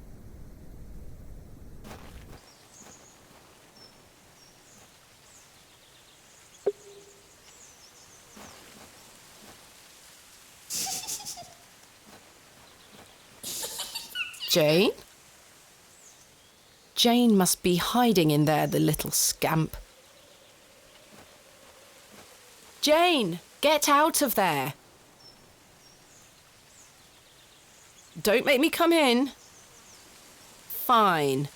Jane? Jane must be hiding in there, the little scamp. Jane, get out of there. Don't make me come in. Fine.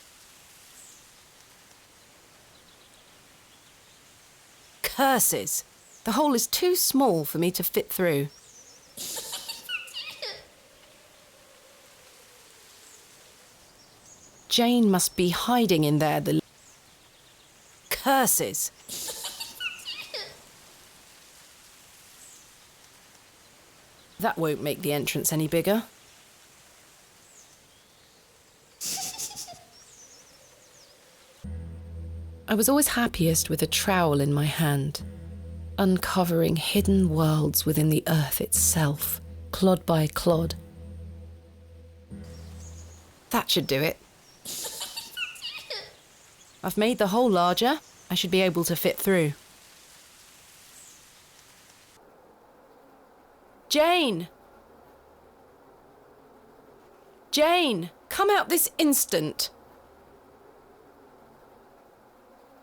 Curses. The hole is too small for me to fit through. Jane must be hiding in there, the... Curses. That won't make the entrance any bigger. I was always happiest with a trowel in my hand, uncovering hidden worlds within the earth itself, clod by clod. That should do it. I've made the hole larger. I should be able to fit through. Jane! Jane, come out this instant.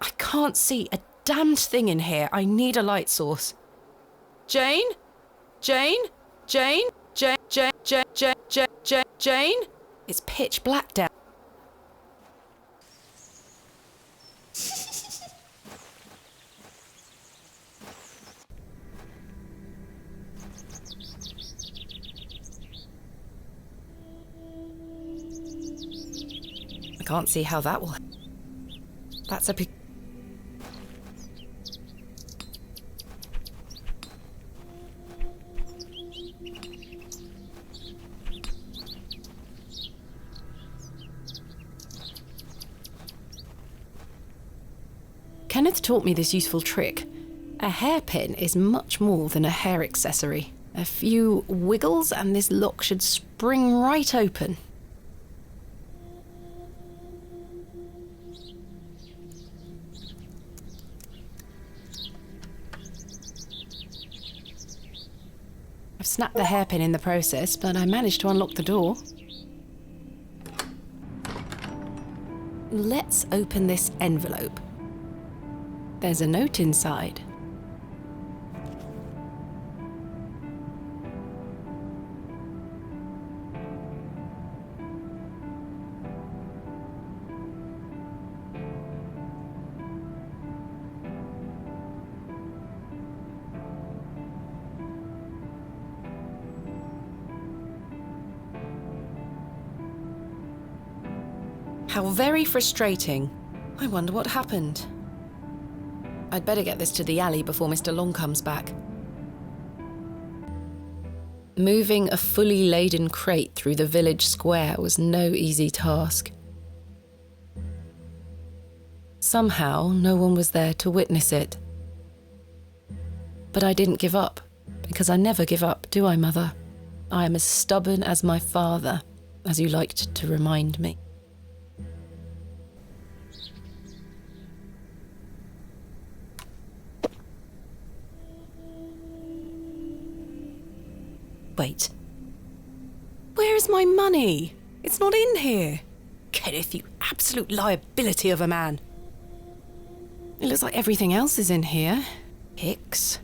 I can't see a damned thing in here. I need a light source. Jane? Jane? Jane? Jane? Jane? Jane? Jane? Jane? Jane? Jane? It's pitch black down. I can't see how that will... That's a... Kenneth taught me this useful trick. A hairpin is much more than a hair accessory. A few wiggles and this lock should spring right open. I've snapped the hairpin in the process, but I managed to unlock the door. Let's open this envelope. There's a note inside. How very frustrating. I wonder what happened. I'd better get this to the alley before Mr. Long comes back. Moving a fully laden crate through the village square was no easy task. Somehow, no one was there to witness it. But I didn't give up, because I never give up, do I, Mother? I am as stubborn as my father, as you liked to remind me. Wait. Where is my money? It's not in here. Kenneth, you absolute liability of a man. It looks like everything else is in here. Picks,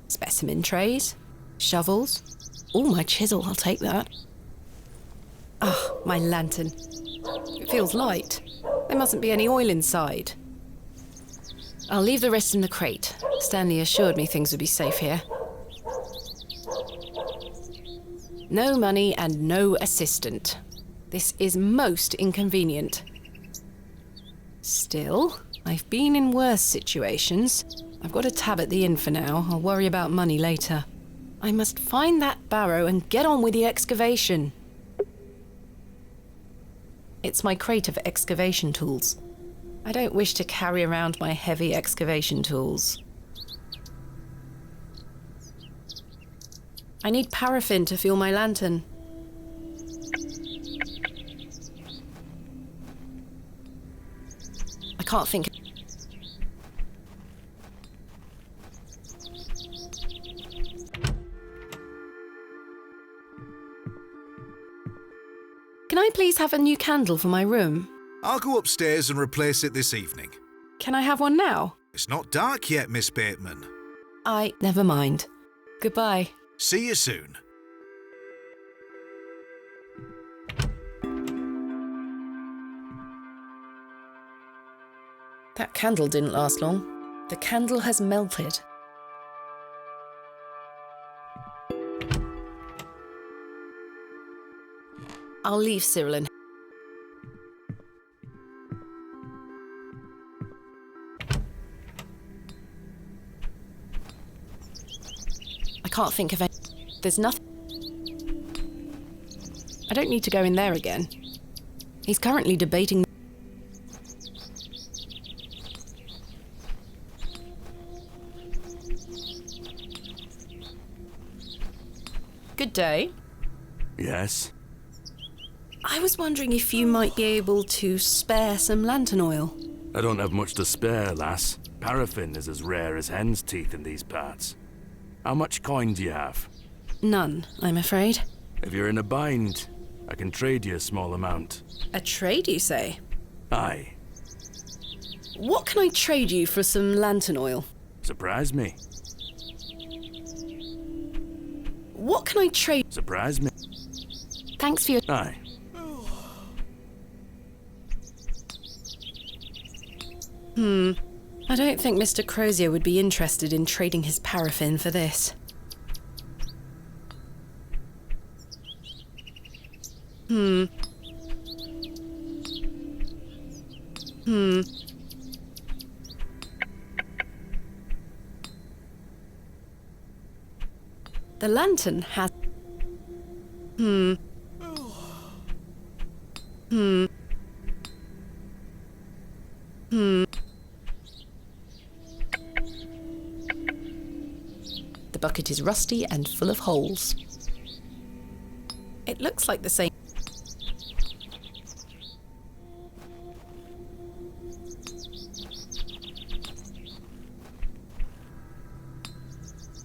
specimen trays, shovels. Oh, my chisel, I'll take that. Ah, my lantern. It feels light. There mustn't be any oil inside. I'll leave the rest in the crate. Stanley assured me things would be safe here. No money and no assistant. This is most inconvenient. Still, I've been in worse situations. I've got a tab at the inn for now. I'll worry about money later. I must find that barrow and get on with the excavation. It's my crate of excavation tools. I don't wish to carry around my heavy excavation tools. I need paraffin to fuel my lantern. I can't think. Can I please have a new candle for my room? I'll go upstairs and replace it this evening. Can I have one now? It's not dark yet, Miss Bateman. Never mind. Goodbye. See you soon. That candle didn't last long. The candle has melted. I'll leave Cyril in. I can't think of any. There's nothing. I don't need to go in there again. He's currently debating. Good day. Yes? I was wondering if you might be able to spare some lantern oil. I don't have much to spare, lass. Paraffin is as rare as hen's teeth in these parts. How much coin do you have? None, I'm afraid. If you're in a bind, I can trade you a small amount. A trade, you say? Aye. What can I trade you for some lantern oil? Surprise me. What can I trade? Surprise me. Thanks for your... Aye. I don't think Mr. Crozier would be interested in trading his paraffin for this. The lantern has... bucket is rusty and full of holes. It looks like the same...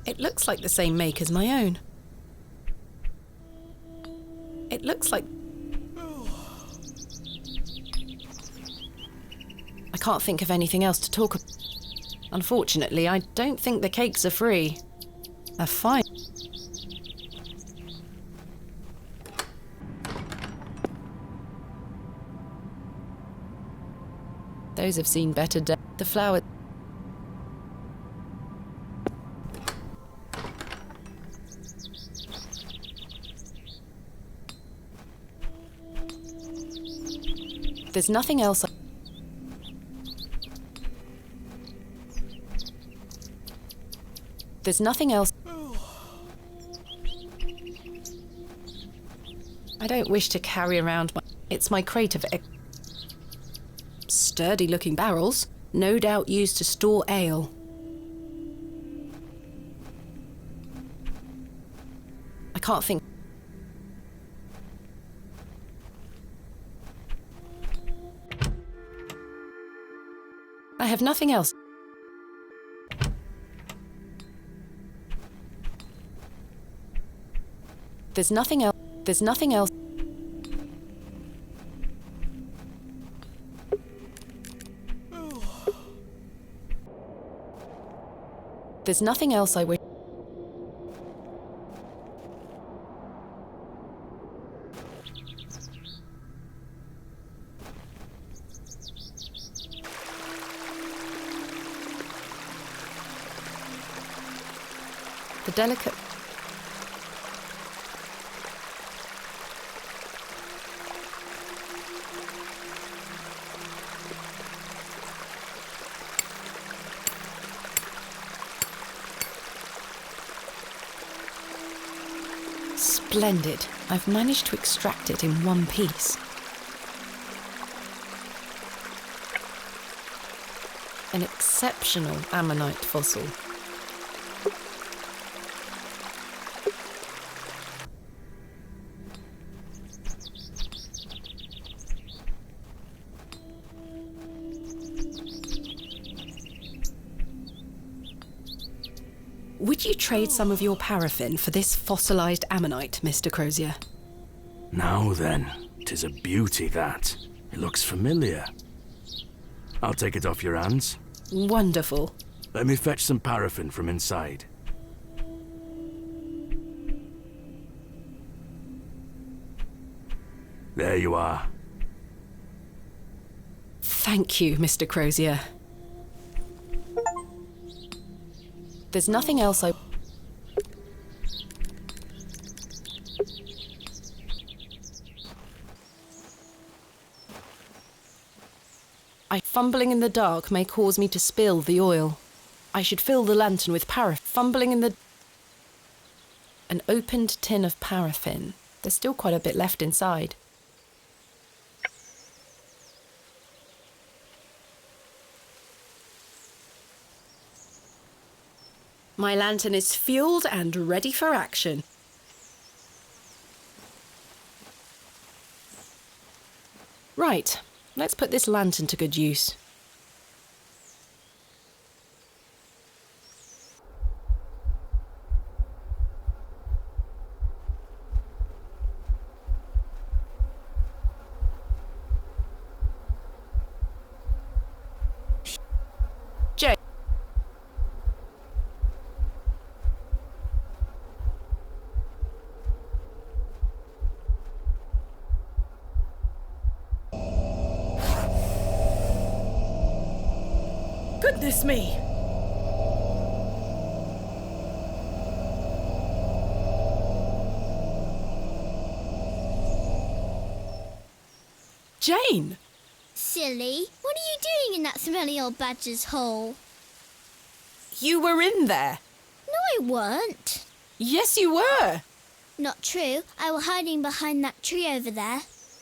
It looks like the same make as my own. It looks like... I can't think of anything else to talk about. Unfortunately, I don't think the cakes are free. They're fine. Those have seen better days. The flower... There's nothing else... There's nothing else... I don't wish to carry around my... It's my crate of... Sturdy-looking barrels, no doubt used to store ale. I can't think... I have nothing else. There's nothing else. There's nothing else. There's nothing else I wish. The delicate... Splendid. I've managed to extract it in one piece. An exceptional ammonite fossil. Would you trade some of your paraffin for this fossilized ammonite, Mr. Crozier? Now then, 'tis a beauty that. It looks familiar. I'll take it off your hands. Wonderful. Let me fetch some paraffin from inside. There you are. Thank you, Mr. Crozier. There's nothing else I... Fumbling in the dark may cause me to spill the oil. I should fill the lantern with paraffin. Fumbling in the... An opened tin of paraffin. There's still quite a bit left inside. My lantern is fueled and ready for action. Right, let's put this lantern to good use. Goodness me! Jane! Silly, what are you doing in that smelly old badger's hole? You were in there. No, I weren't. Yes, you were. Not true. I was hiding behind that tree over there.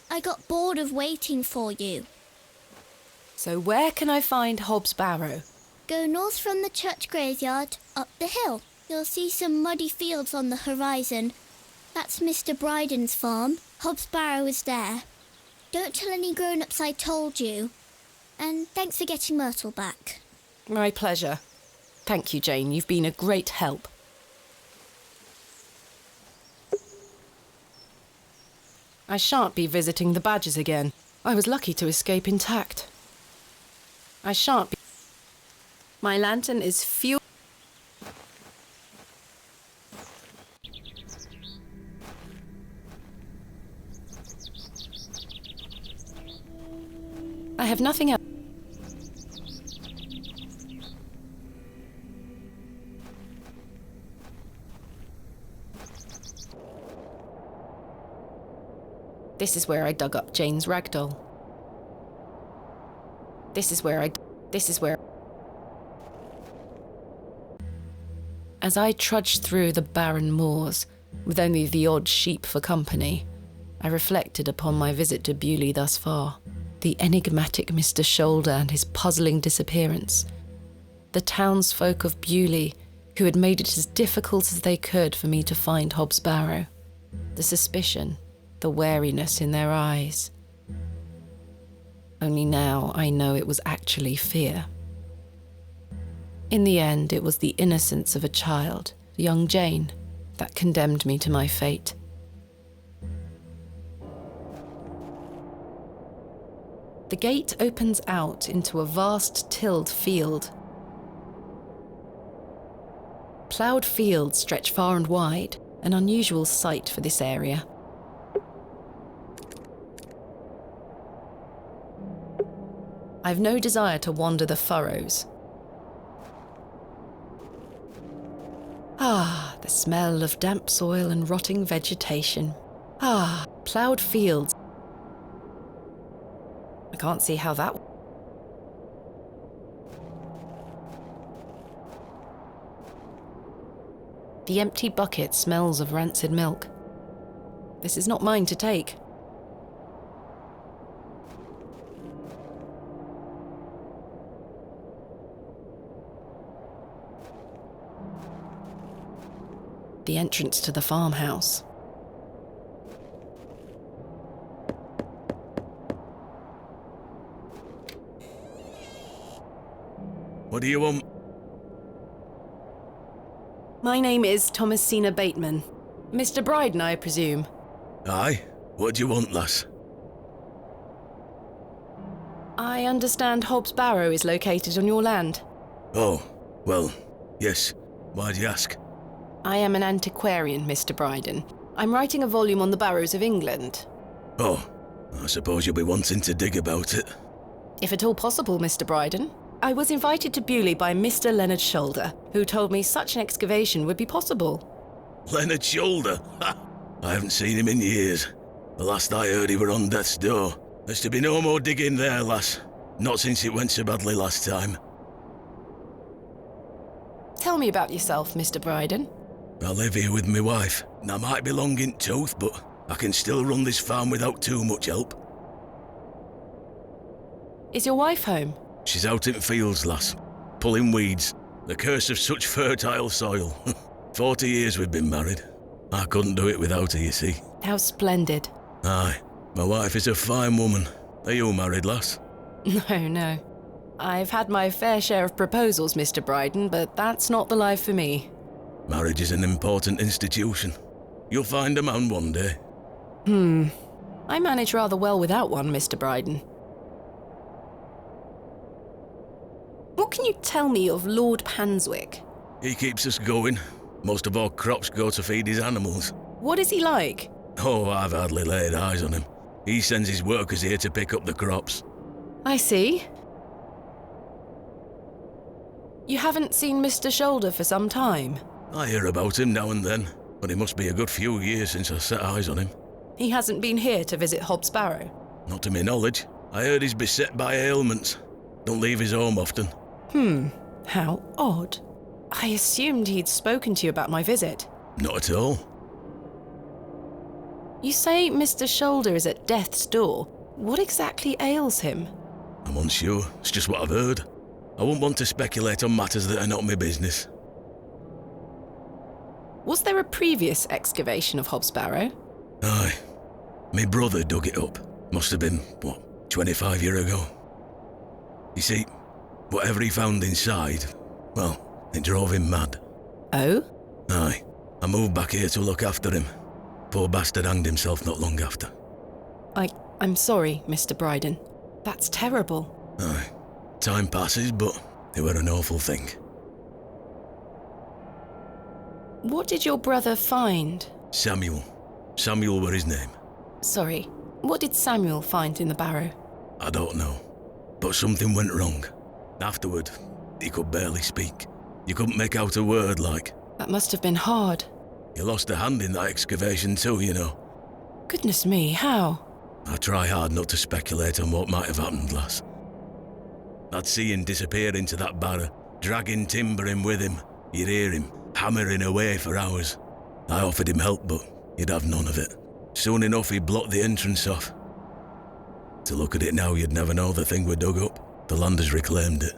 I got bored of waiting for you. So where can I find Hobbs Barrow? Go north from the church graveyard, up the hill. You'll see some muddy fields on the horizon. That's Mr. Bryden's farm. Hobbs Barrow is there. Don't tell any grown-ups I told you. And thanks for getting Myrtle back. My pleasure. Thank you, Jane. You've been a great help. I shan't be visiting the badgers again. I was lucky to escape intact. I shan't be... My lantern is fuel... I have nothing else. This is where I dug up Jane's ragdoll. This is where... As I trudged through the barren moors, with only the odd sheep for company, I reflected upon my visit to Bewley thus far. The enigmatic Mr. Shoulder and his puzzling disappearance. The townsfolk of Bewley, who had made it as difficult as they could for me to find Hobbs Barrow. The suspicion, the wariness in their eyes. Only now I know it was actually fear. In the end, it was the innocence of a child, young Jane, that condemned me to my fate. The gate opens out into a vast tilled field. Ploughed fields stretch far and wide, an unusual sight for this area. I've no desire to wander the furrows. Ah, the smell of damp soil and rotting vegetation. Ah, ploughed fields. I can't see how that... The empty bucket smells of rancid milk. This is not mine to take. The entrance to the farmhouse. What do you want? My name is Thomasina Bateman. Mr. Bryden, I presume. Aye? What do you want, lass? I understand Hobbs Barrow is located on your land. Oh, well, yes. Why'd you ask? I am an antiquarian, Mr. Bryden. I'm writing a volume on the Barrows of England. Oh, I suppose you'll be wanting to dig about it. If at all possible, Mr. Bryden. I was invited to Bewley by Mr. Leonard Shoulder, who told me such an excavation would be possible. Leonard Shoulder? Ha! I haven't seen him in years. The last I heard he were on death's door. There's to be no more digging there, lass. Not since it went so badly last time. Tell me about yourself, Mr. Bryden. I live here with my wife, and I might be long in tooth, but I can still run this farm without too much help. Is your wife home? She's out in fields, lass, pulling weeds. The curse of such fertile soil. 40 years we've been married. I couldn't do it without her, you see. How splendid. Aye, my wife is a fine woman. Are you married, lass? No. I've had my fair share of proposals, Mr. Bryden, but that's not the life for me. Marriage is an important institution. You'll find a man one day. I manage rather well without one, Mr. Bryden. What can you tell me of Lord Panswick? He keeps us going. Most of our crops go to feed his animals. What is he like? Oh, I've hardly laid eyes on him. He sends his workers here to pick up the crops. I see. You haven't seen Mr. Shoulder for some time? I hear about him now and then, but it must be a good few years since I set eyes on him. He hasn't been here to visit Hobbs Barrow? Not to my knowledge. I heard he's beset by ailments. Don't leave his home often. How odd. I assumed he'd spoken to you about my visit. Not at all. You say Mr. Shoulder is at death's door. What exactly ails him? I'm unsure. It's just what I've heard. I wouldn't want to speculate on matters that are not my business. Was there a previous excavation of Hobbs Barrow? Aye. My brother dug it up. Must have been, 25 years ago. You see, whatever he found inside, well, it drove him mad. Oh? Aye. I moved back here to look after him. Poor bastard hanged himself not long after. I'm sorry, Mr. Bryden. That's terrible. Aye. Time passes, but it were an awful thing. What did your brother find? Samuel. Samuel were his name. Sorry, what did Samuel find in the barrow? I don't know. But something went wrong. Afterward, he could barely speak. You couldn't make out a word, like. That must have been hard. He lost a hand in that excavation too, you know. Goodness me, how? I try hard not to speculate on what might have happened, lass. I'd see him disappear into that barrow, dragging timber in with him. You'd hear him hammering away for hours. I offered him help, but he'd have none of it. Soon enough, he blocked the entrance off. To look at it now, you'd never know the thing we dug up. The landers reclaimed it.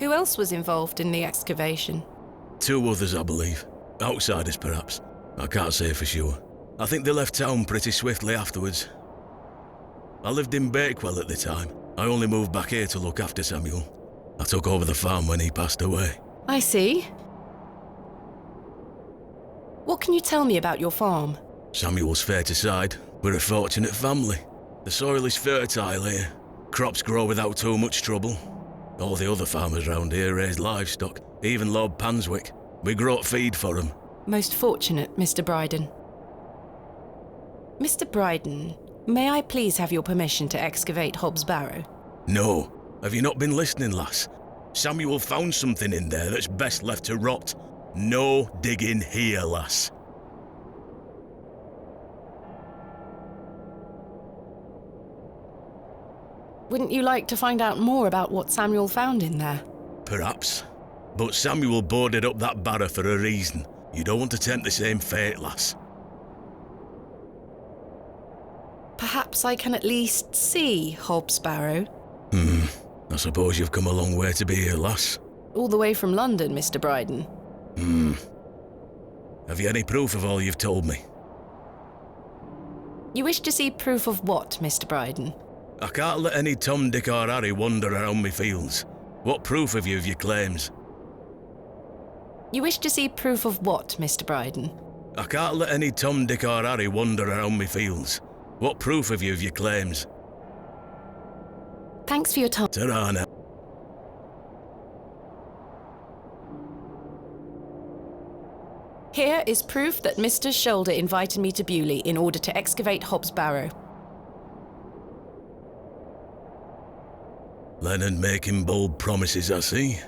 Who else was involved in the excavation? 2 others, I believe. Outsiders, perhaps. I can't say for sure. I think they left town pretty swiftly afterwards. I lived in Bakewell at the time. I only moved back here to look after Samuel. I took over the farm when he passed away. I see. What can you tell me about your farm? Samuel's fair to side. We're a fortunate family. The soil is fertile here. Crops grow without too much trouble. All the other farmers round here raise livestock, even Lord Panswick. We grow feed for them. Most fortunate, Mr. Bryden. Mr. Bryden, may I please have your permission to excavate Hobbs Barrow? No. Have you not been listening, lass? Samuel found something in there that's best left to rot. No digging here, lass. Wouldn't you like to find out more about what Samuel found in there? Perhaps. But Samuel boarded up that barrow for a reason. You don't want to tempt the same fate, lass. Perhaps I can at least see Hobbs Barrow. I suppose you've come a long way to be here, lass. All the way from London, Mr. Bryden. Have you any proof of all you've told me? You wish to see proof of what, Mr. Bryden? I can't let any Tom, Dick or Harry wander around me fields. What proof have you of your claims? You wish to see proof of what, Mr. Bryden? I can't let any Tom, Dick or Harry wander around me fields. What proof have you of your claims? Thanks for your time. Ta-ra now. Here is proof that Mr. Shoulder invited me to Bewley in order to excavate Hobbs Barrow. Leonard making bold promises, I see.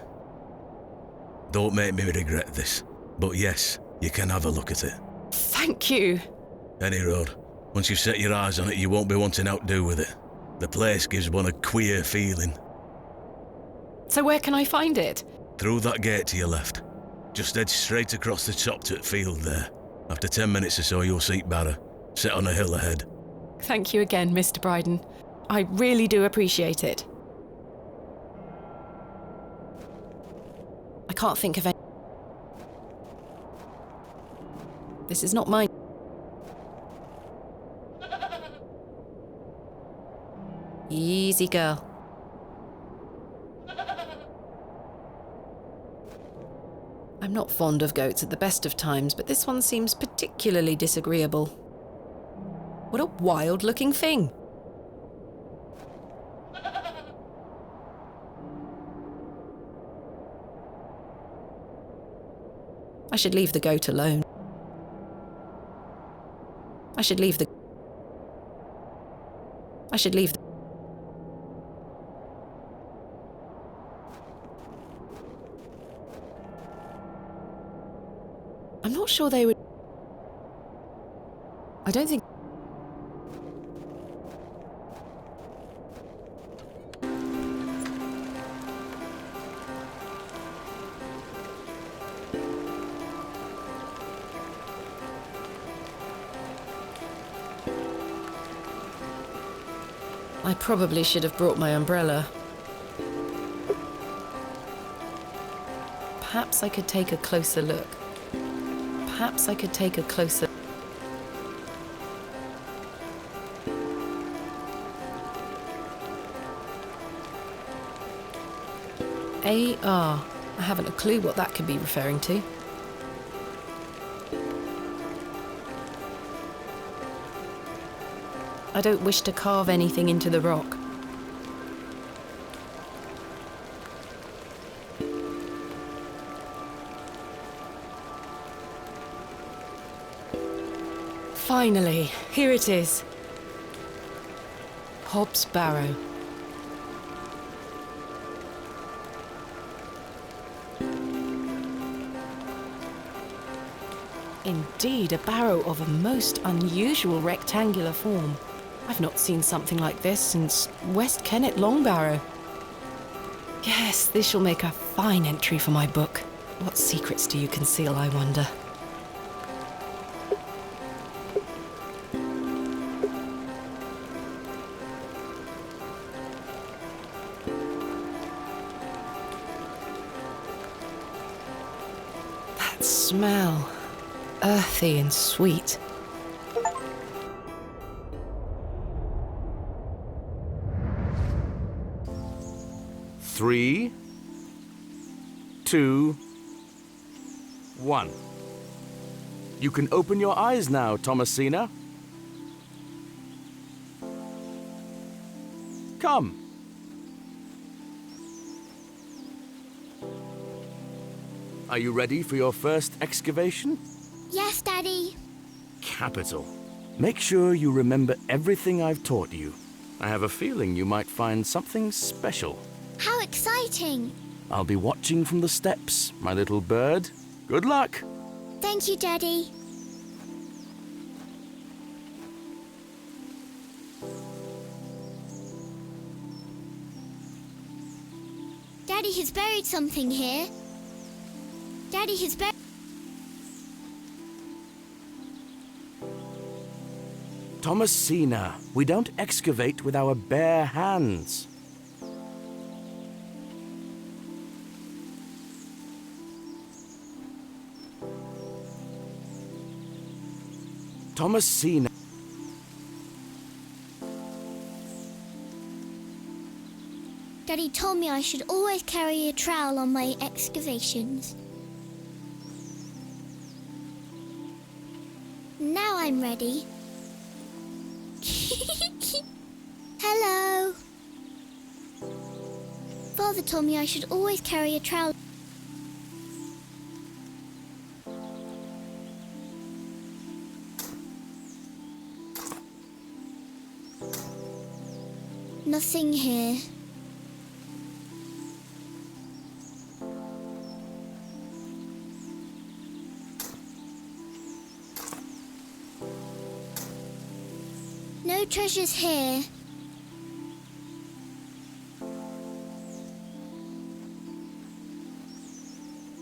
Don't make me regret this, but yes, you can have a look at it. Thank you. Any road. Once you've set your eyes on it, you won't be wanting to outdo with it. The place gives one a queer feeling. So where can I find it? Through that gate to your left. Just head straight across the top to the field there. After 10 minutes or so, you'll see Barrow, set on a hill ahead. Thank you again, Mr. Bryden. I really do appreciate it. I can't think of any... This is not mine. Easy, girl. I'm not fond of goats at the best of times, but this one seems particularly disagreeable. What a wild-looking thing. I should leave the goat alone. I should leave the... I'm not sure they would... I don't think... I probably should have brought my umbrella. Perhaps I could take a closer look. Perhaps I could take a closer... AR. I haven't a clue what that could be referring to. I don't wish to carve anything into the rock. Finally, here it is. Hobbs Barrow. Indeed, a barrow of a most unusual rectangular form. I've not seen something like this since West Kennet Long Barrow. Yes, this shall make a fine entry for my book. What secrets do you conceal, I wonder? That smell. Earthy and sweet. Three, 2, 1. You can open your eyes now, Thomasina. Come. Are you ready for your first excavation? Yes, Daddy. Capital. Make sure you remember everything I've taught you. I have a feeling you might find something special. How exciting! I'll be watching from the steps, my little bird. Good luck! Thank you, Daddy. Daddy has buried something here. Daddy has buried... Thomasina, we don't excavate with our bare hands. Thomasina. Daddy told me I should always carry a trowel on my excavations. Now I'm ready. Hello. Father told me I should always carry a trowel. Nothing here. No treasures here.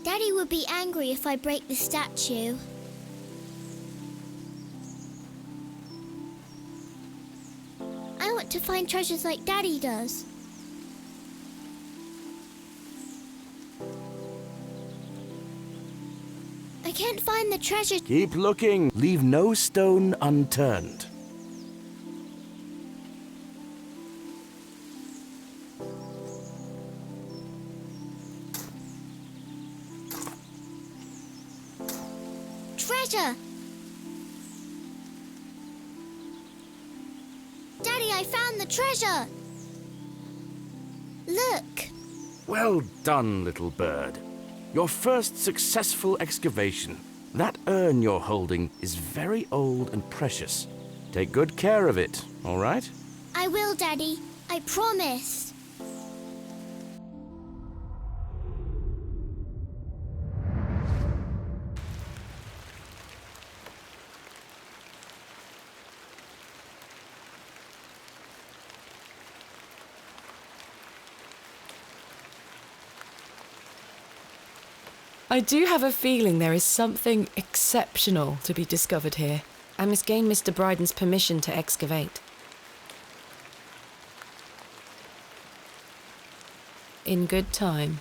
Daddy would be angry if I break the statue. I want to find treasures like Daddy does. I can't find the treasure. Keep looking. Leave no stone unturned. Treasure! Daddy, I found the treasure! Look! Well done, little bird. Your first successful excavation. That urn you're holding is very old and precious. Take good care of it, all right? I will, Daddy. I promise. I do have a feeling there is something exceptional to be discovered here. I must gain Mr. Bryden's permission to excavate. In good time.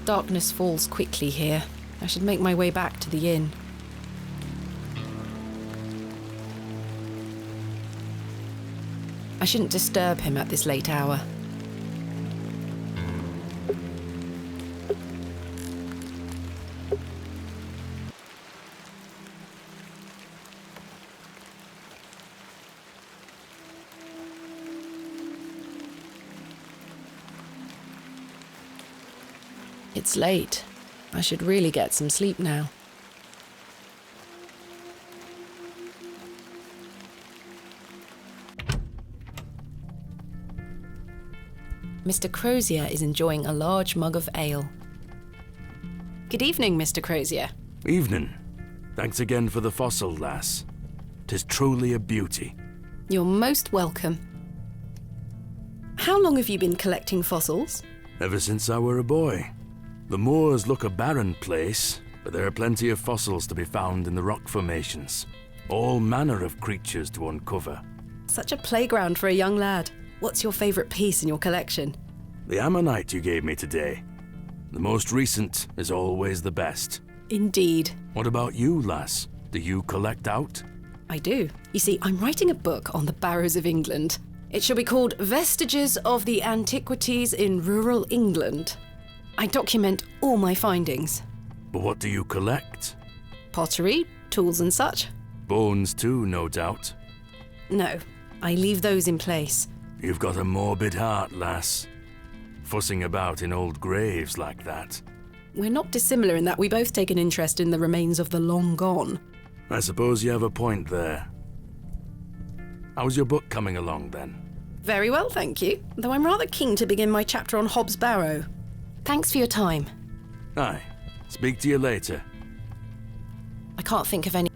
Darkness falls quickly here. I should make my way back to the inn. I shouldn't disturb him at this late hour. It's late. I should really get some sleep now. Mr. Crozier is enjoying a large mug of ale. Good evening, Mr. Crozier. Evening. Thanks again for the fossil, lass. 'Tis truly a beauty. You're most welcome. How long have you been collecting fossils? Ever since I were a boy. The moors look a barren place, but there are plenty of fossils to be found in the rock formations. All manner of creatures to uncover. Such a playground for a young lad. What's your favourite piece in your collection? The ammonite you gave me today. The most recent is always the best. Indeed. What about you, lass? Do you collect out? I do. You see, I'm writing a book on the Barrows of England. It shall be called Vestiges of the Antiquities in Rural England. I document all my findings. But what do you collect? Pottery, tools and such. Bones too, no doubt. No, I leave those in place. You've got a morbid heart, lass. Fussing about in old graves like that. We're not dissimilar in that we both take an interest in the remains of the long gone. I suppose you have a point there. How's your book coming along then? Very well, thank you. Though I'm rather keen to begin my chapter on Hobbs Barrow. Thanks for your time. Aye. Speak to you later. I can't think of any...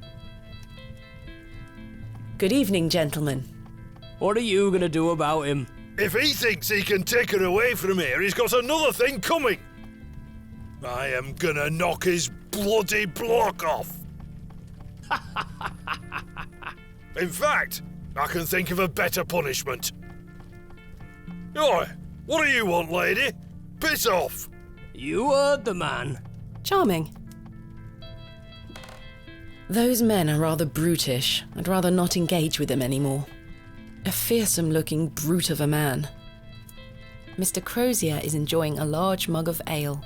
Good evening, gentlemen. What are you gonna do about him? If he thinks he can take her away from here, he's got another thing coming. I am gonna knock his bloody block off. In fact, I can think of a better punishment. Oi, what do you want, lady? Piss off! You heard the man. Charming. Those men are rather brutish. I'd rather not engage with them anymore. A fearsome-looking brute of a man. Mr. Crozier is enjoying a large mug of ale.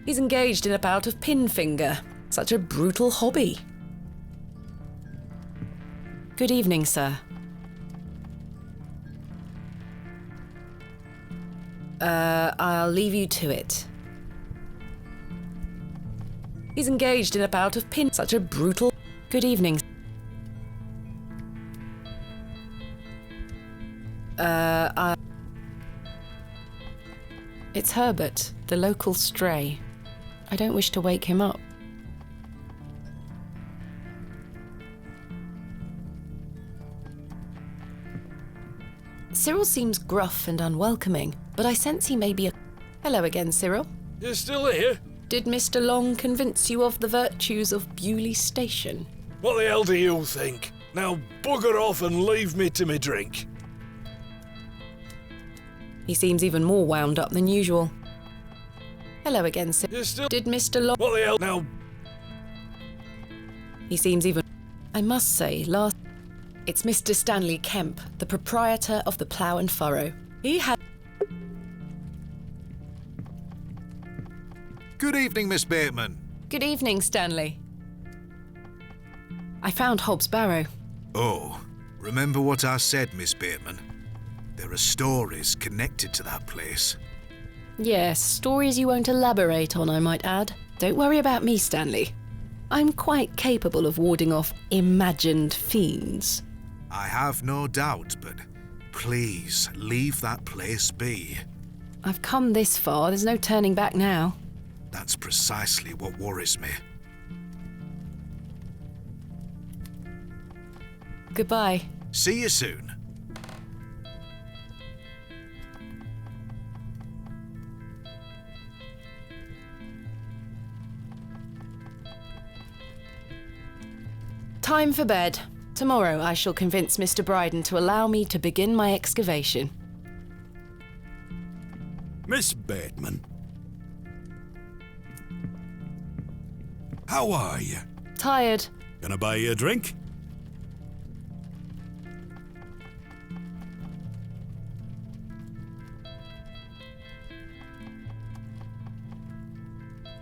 He's engaged in a bout of pinfinger. Such a brutal hobby. Good evening, sir. I'll leave you to it. He's engaged in a bout of pin. Such a brutal... Good evening. It's Herbert, the local stray. I don't wish to wake him up. Cyril seems gruff and unwelcoming, but I sense he may be a... Hello again, Cyril. You're still here? Did Mr. Long convince you of the virtues of Bewley Station? What the hell do you think? Now bugger off and leave me to me drink. He seems even more wound up than usual. Hello again, Cyril. You're still... Did Mr. Long... What the hell? Now... He seems even... I must say, last... It's Mr. Stanley Kemp, the proprietor of the Plough and Furrow. He had... Good evening, Miss Bateman. Good evening, Stanley. I found Hobbs Barrow. Oh, remember what I said, Miss Bateman? There are stories connected to that place. Yes, stories you won't elaborate on, I might add. Don't worry about me, Stanley. I'm quite capable of warding off imagined fiends. I have no doubt, but please leave that place be. I've come this far, there's no turning back now. That's precisely what worries me. Goodbye. See you soon. Time for bed. Tomorrow I shall convince Mr. Bryden to allow me to begin my excavation. Miss Bateman, How are you? Tired. Gonna buy you a drink?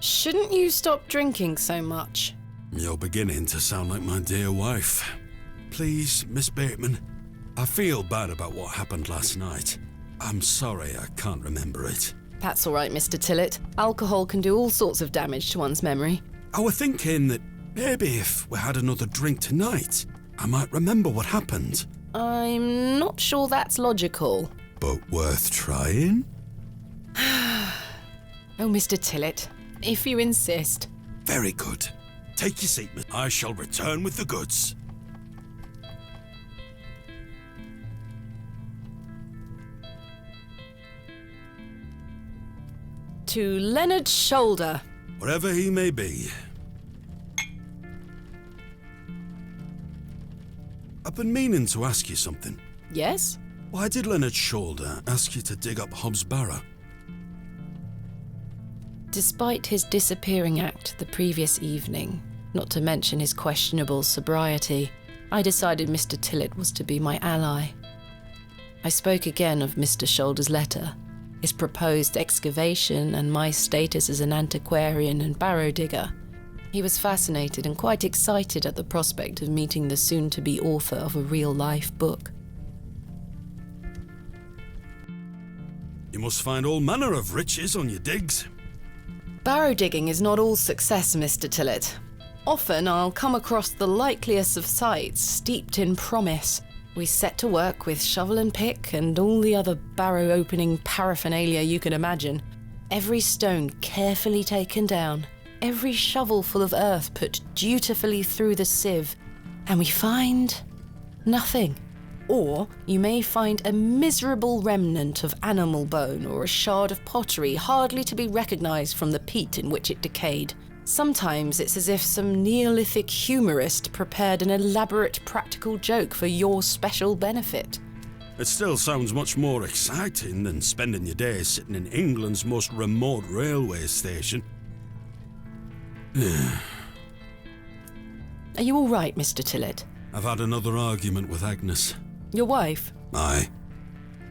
Shouldn't you stop drinking so much? You're beginning to sound like my dear wife. Please, Miss Bateman, I feel bad about what happened last night. I'm sorry I can't remember it. That's all right, Mr. Tillett. Alcohol can do all sorts of damage to one's memory. I was thinking that maybe if we had another drink tonight, I might remember what happened. I'm not sure that's logical. But worth trying? Oh, Mr. Tillett, if you insist. Very good. Take your seat, miss. I shall return with the goods. To Leonard Shoulder. Wherever he may be. I've been meaning to ask you something. Yes? Why did Leonard Shoulder ask you to dig up Hobbs Barrow? Despite his disappearing act the previous evening, not to mention his questionable sobriety, I decided Mr. Tillett was to be my ally. I spoke again of Mr. Shoulder's letter, his proposed excavation, and my status as an antiquarian and barrow digger. He was fascinated and quite excited at the prospect of meeting the soon-to-be author of a real-life book. You must find all manner of riches on your digs. Barrow digging is not all success, Mr. Tillett. Often I'll come across the likeliest of sites steeped in promise. We set to work with shovel and pick and all the other barrow opening paraphernalia you can imagine. Every stone carefully taken down, every shovel full of earth put dutifully through the sieve, and we find nothing. Or you may find a miserable remnant of animal bone or a shard of pottery hardly to be recognised from the peat in which it decayed. Sometimes it's as if some Neolithic humorist prepared an elaborate practical joke for your special benefit. It still sounds much more exciting than spending your days sitting in England's most remote railway station. Are you all right, Mr. Tillett? I've had another argument with Agnes. Your wife? Aye.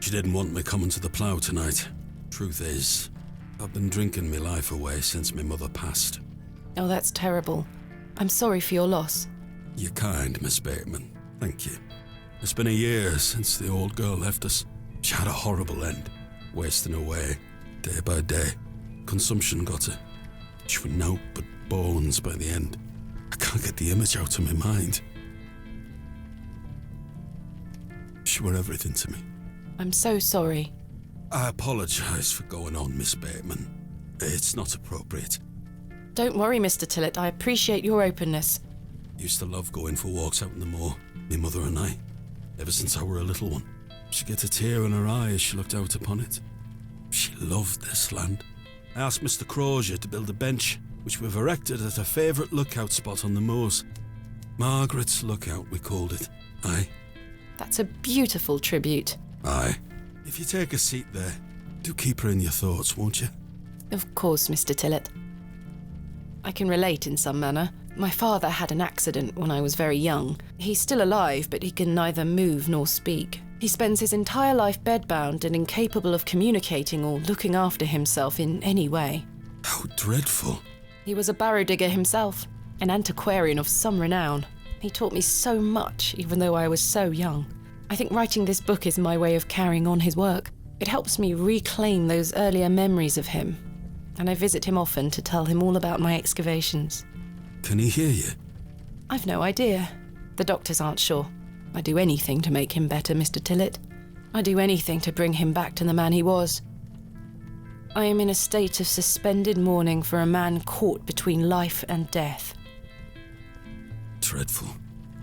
She didn't want me coming to the plough tonight. Truth is, I've been drinking my life away since my mother passed. Oh, that's terrible. I'm sorry for your loss. You're kind, Miss Bateman. Thank you. It's been a year since the old girl left us. She had a horrible end, wasting away, day by day. Consumption got her. She was naught but bones by the end. I can't get the image out of my mind. She were everything to me. I'm so sorry. I apologise for going on, Miss Bateman. It's not appropriate. Don't worry, Mr. Tillett. I appreciate your openness. Used to love going for walks out in the moor, my mother and I, ever since I were a little one. She'd get a tear in her eye as she looked out upon it. She loved this land. I asked Mr. Crozier to build a bench, which we've erected at a favourite lookout spot on the moors. Margaret's Lookout, we called it. Aye. That's a beautiful tribute. Aye. If you take a seat there, do keep her in your thoughts, won't you? Of course, Mr. Tillett. I can relate in some manner. My father had an accident when I was very young. He's still alive, but he can neither move nor speak. He spends his entire life bedbound and incapable of communicating or looking after himself in any way. How dreadful. He was a barrow digger himself, an antiquarian of some renown. He taught me so much, even though I was so young. I think writing this book is my way of carrying on his work. It helps me reclaim those earlier memories of him, and I visit him often to tell him all about my excavations. Can he hear you? I've no idea. The doctors aren't sure. I'd do anything to make him better, Mr. Tillett. I'd do anything to bring him back to the man he was. I am in a state of suspended mourning for a man caught between life and death. Dreadful.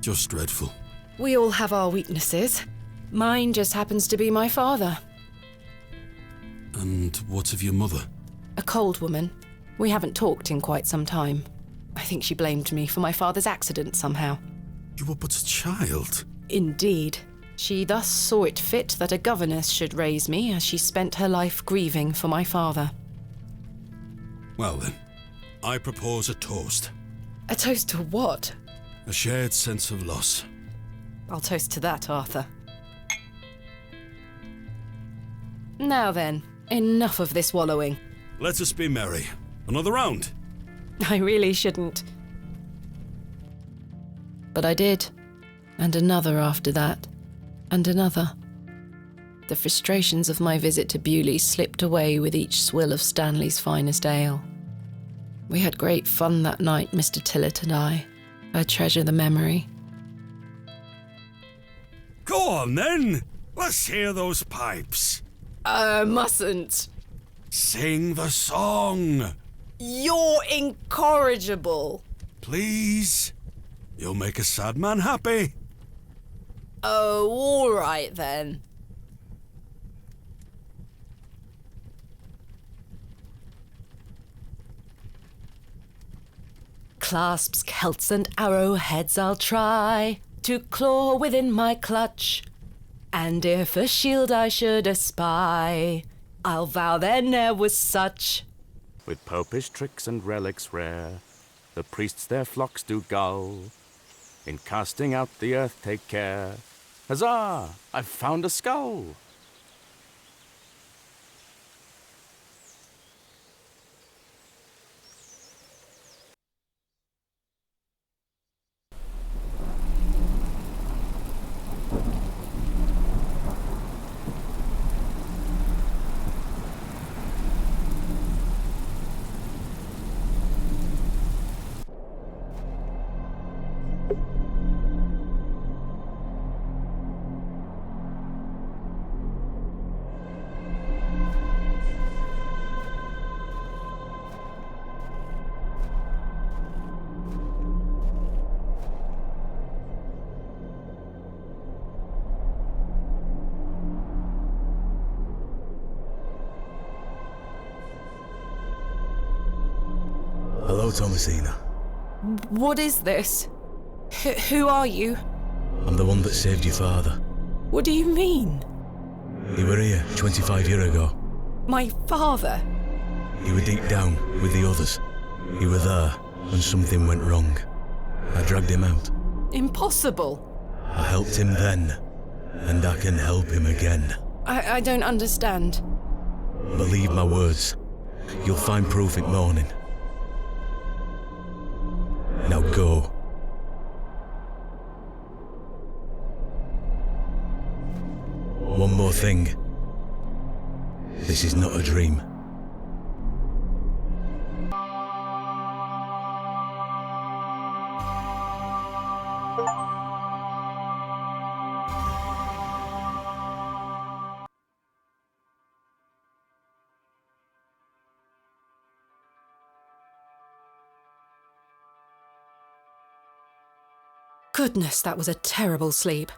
Just dreadful. We all have our weaknesses. Mine just happens to be my father. And what of your mother? A cold woman. We haven't talked in quite some time. I think she blamed me for my father's accident somehow. You were but a child. Indeed. She thus saw it fit that a governess should raise me as she spent her life grieving for my father. Well then, I propose a toast. A toast to what? A shared sense of loss. I'll toast to that, Arthur. Now then, enough of this wallowing. Let us be merry. Another round. I really shouldn't. But I did. And another after that. And another. The frustrations of my visit to Bewley slipped away with each swill of Stanley's finest ale. We had great fun that night, Mr. Tillett and I. I treasure the memory. Go on then. Let's hear those pipes. Mustn't. Sing the song. You're incorrigible. Please. You'll make a sad man happy. Oh, all right then. Clasps, celts and arrowheads I'll try to claw within my clutch, and if a shield I should espy, I'll vow there ne'er was such. With popish tricks and relics rare, the priests their flocks do gull. In casting out the earth take care. Huzzah! I've found a skull! Hello, Thomasina. What is this? Who are you? I'm the one that saved your father. What do you mean? You were here 25 years ago. My father? You were deep down with the others. You were there when something went wrong. I dragged him out. Impossible. I helped him then, and I can help him again. I don't understand. Believe my words. You'll find proof in morning. Now go. One more thing. This is not a dream. Goodness, that was a terrible sleep.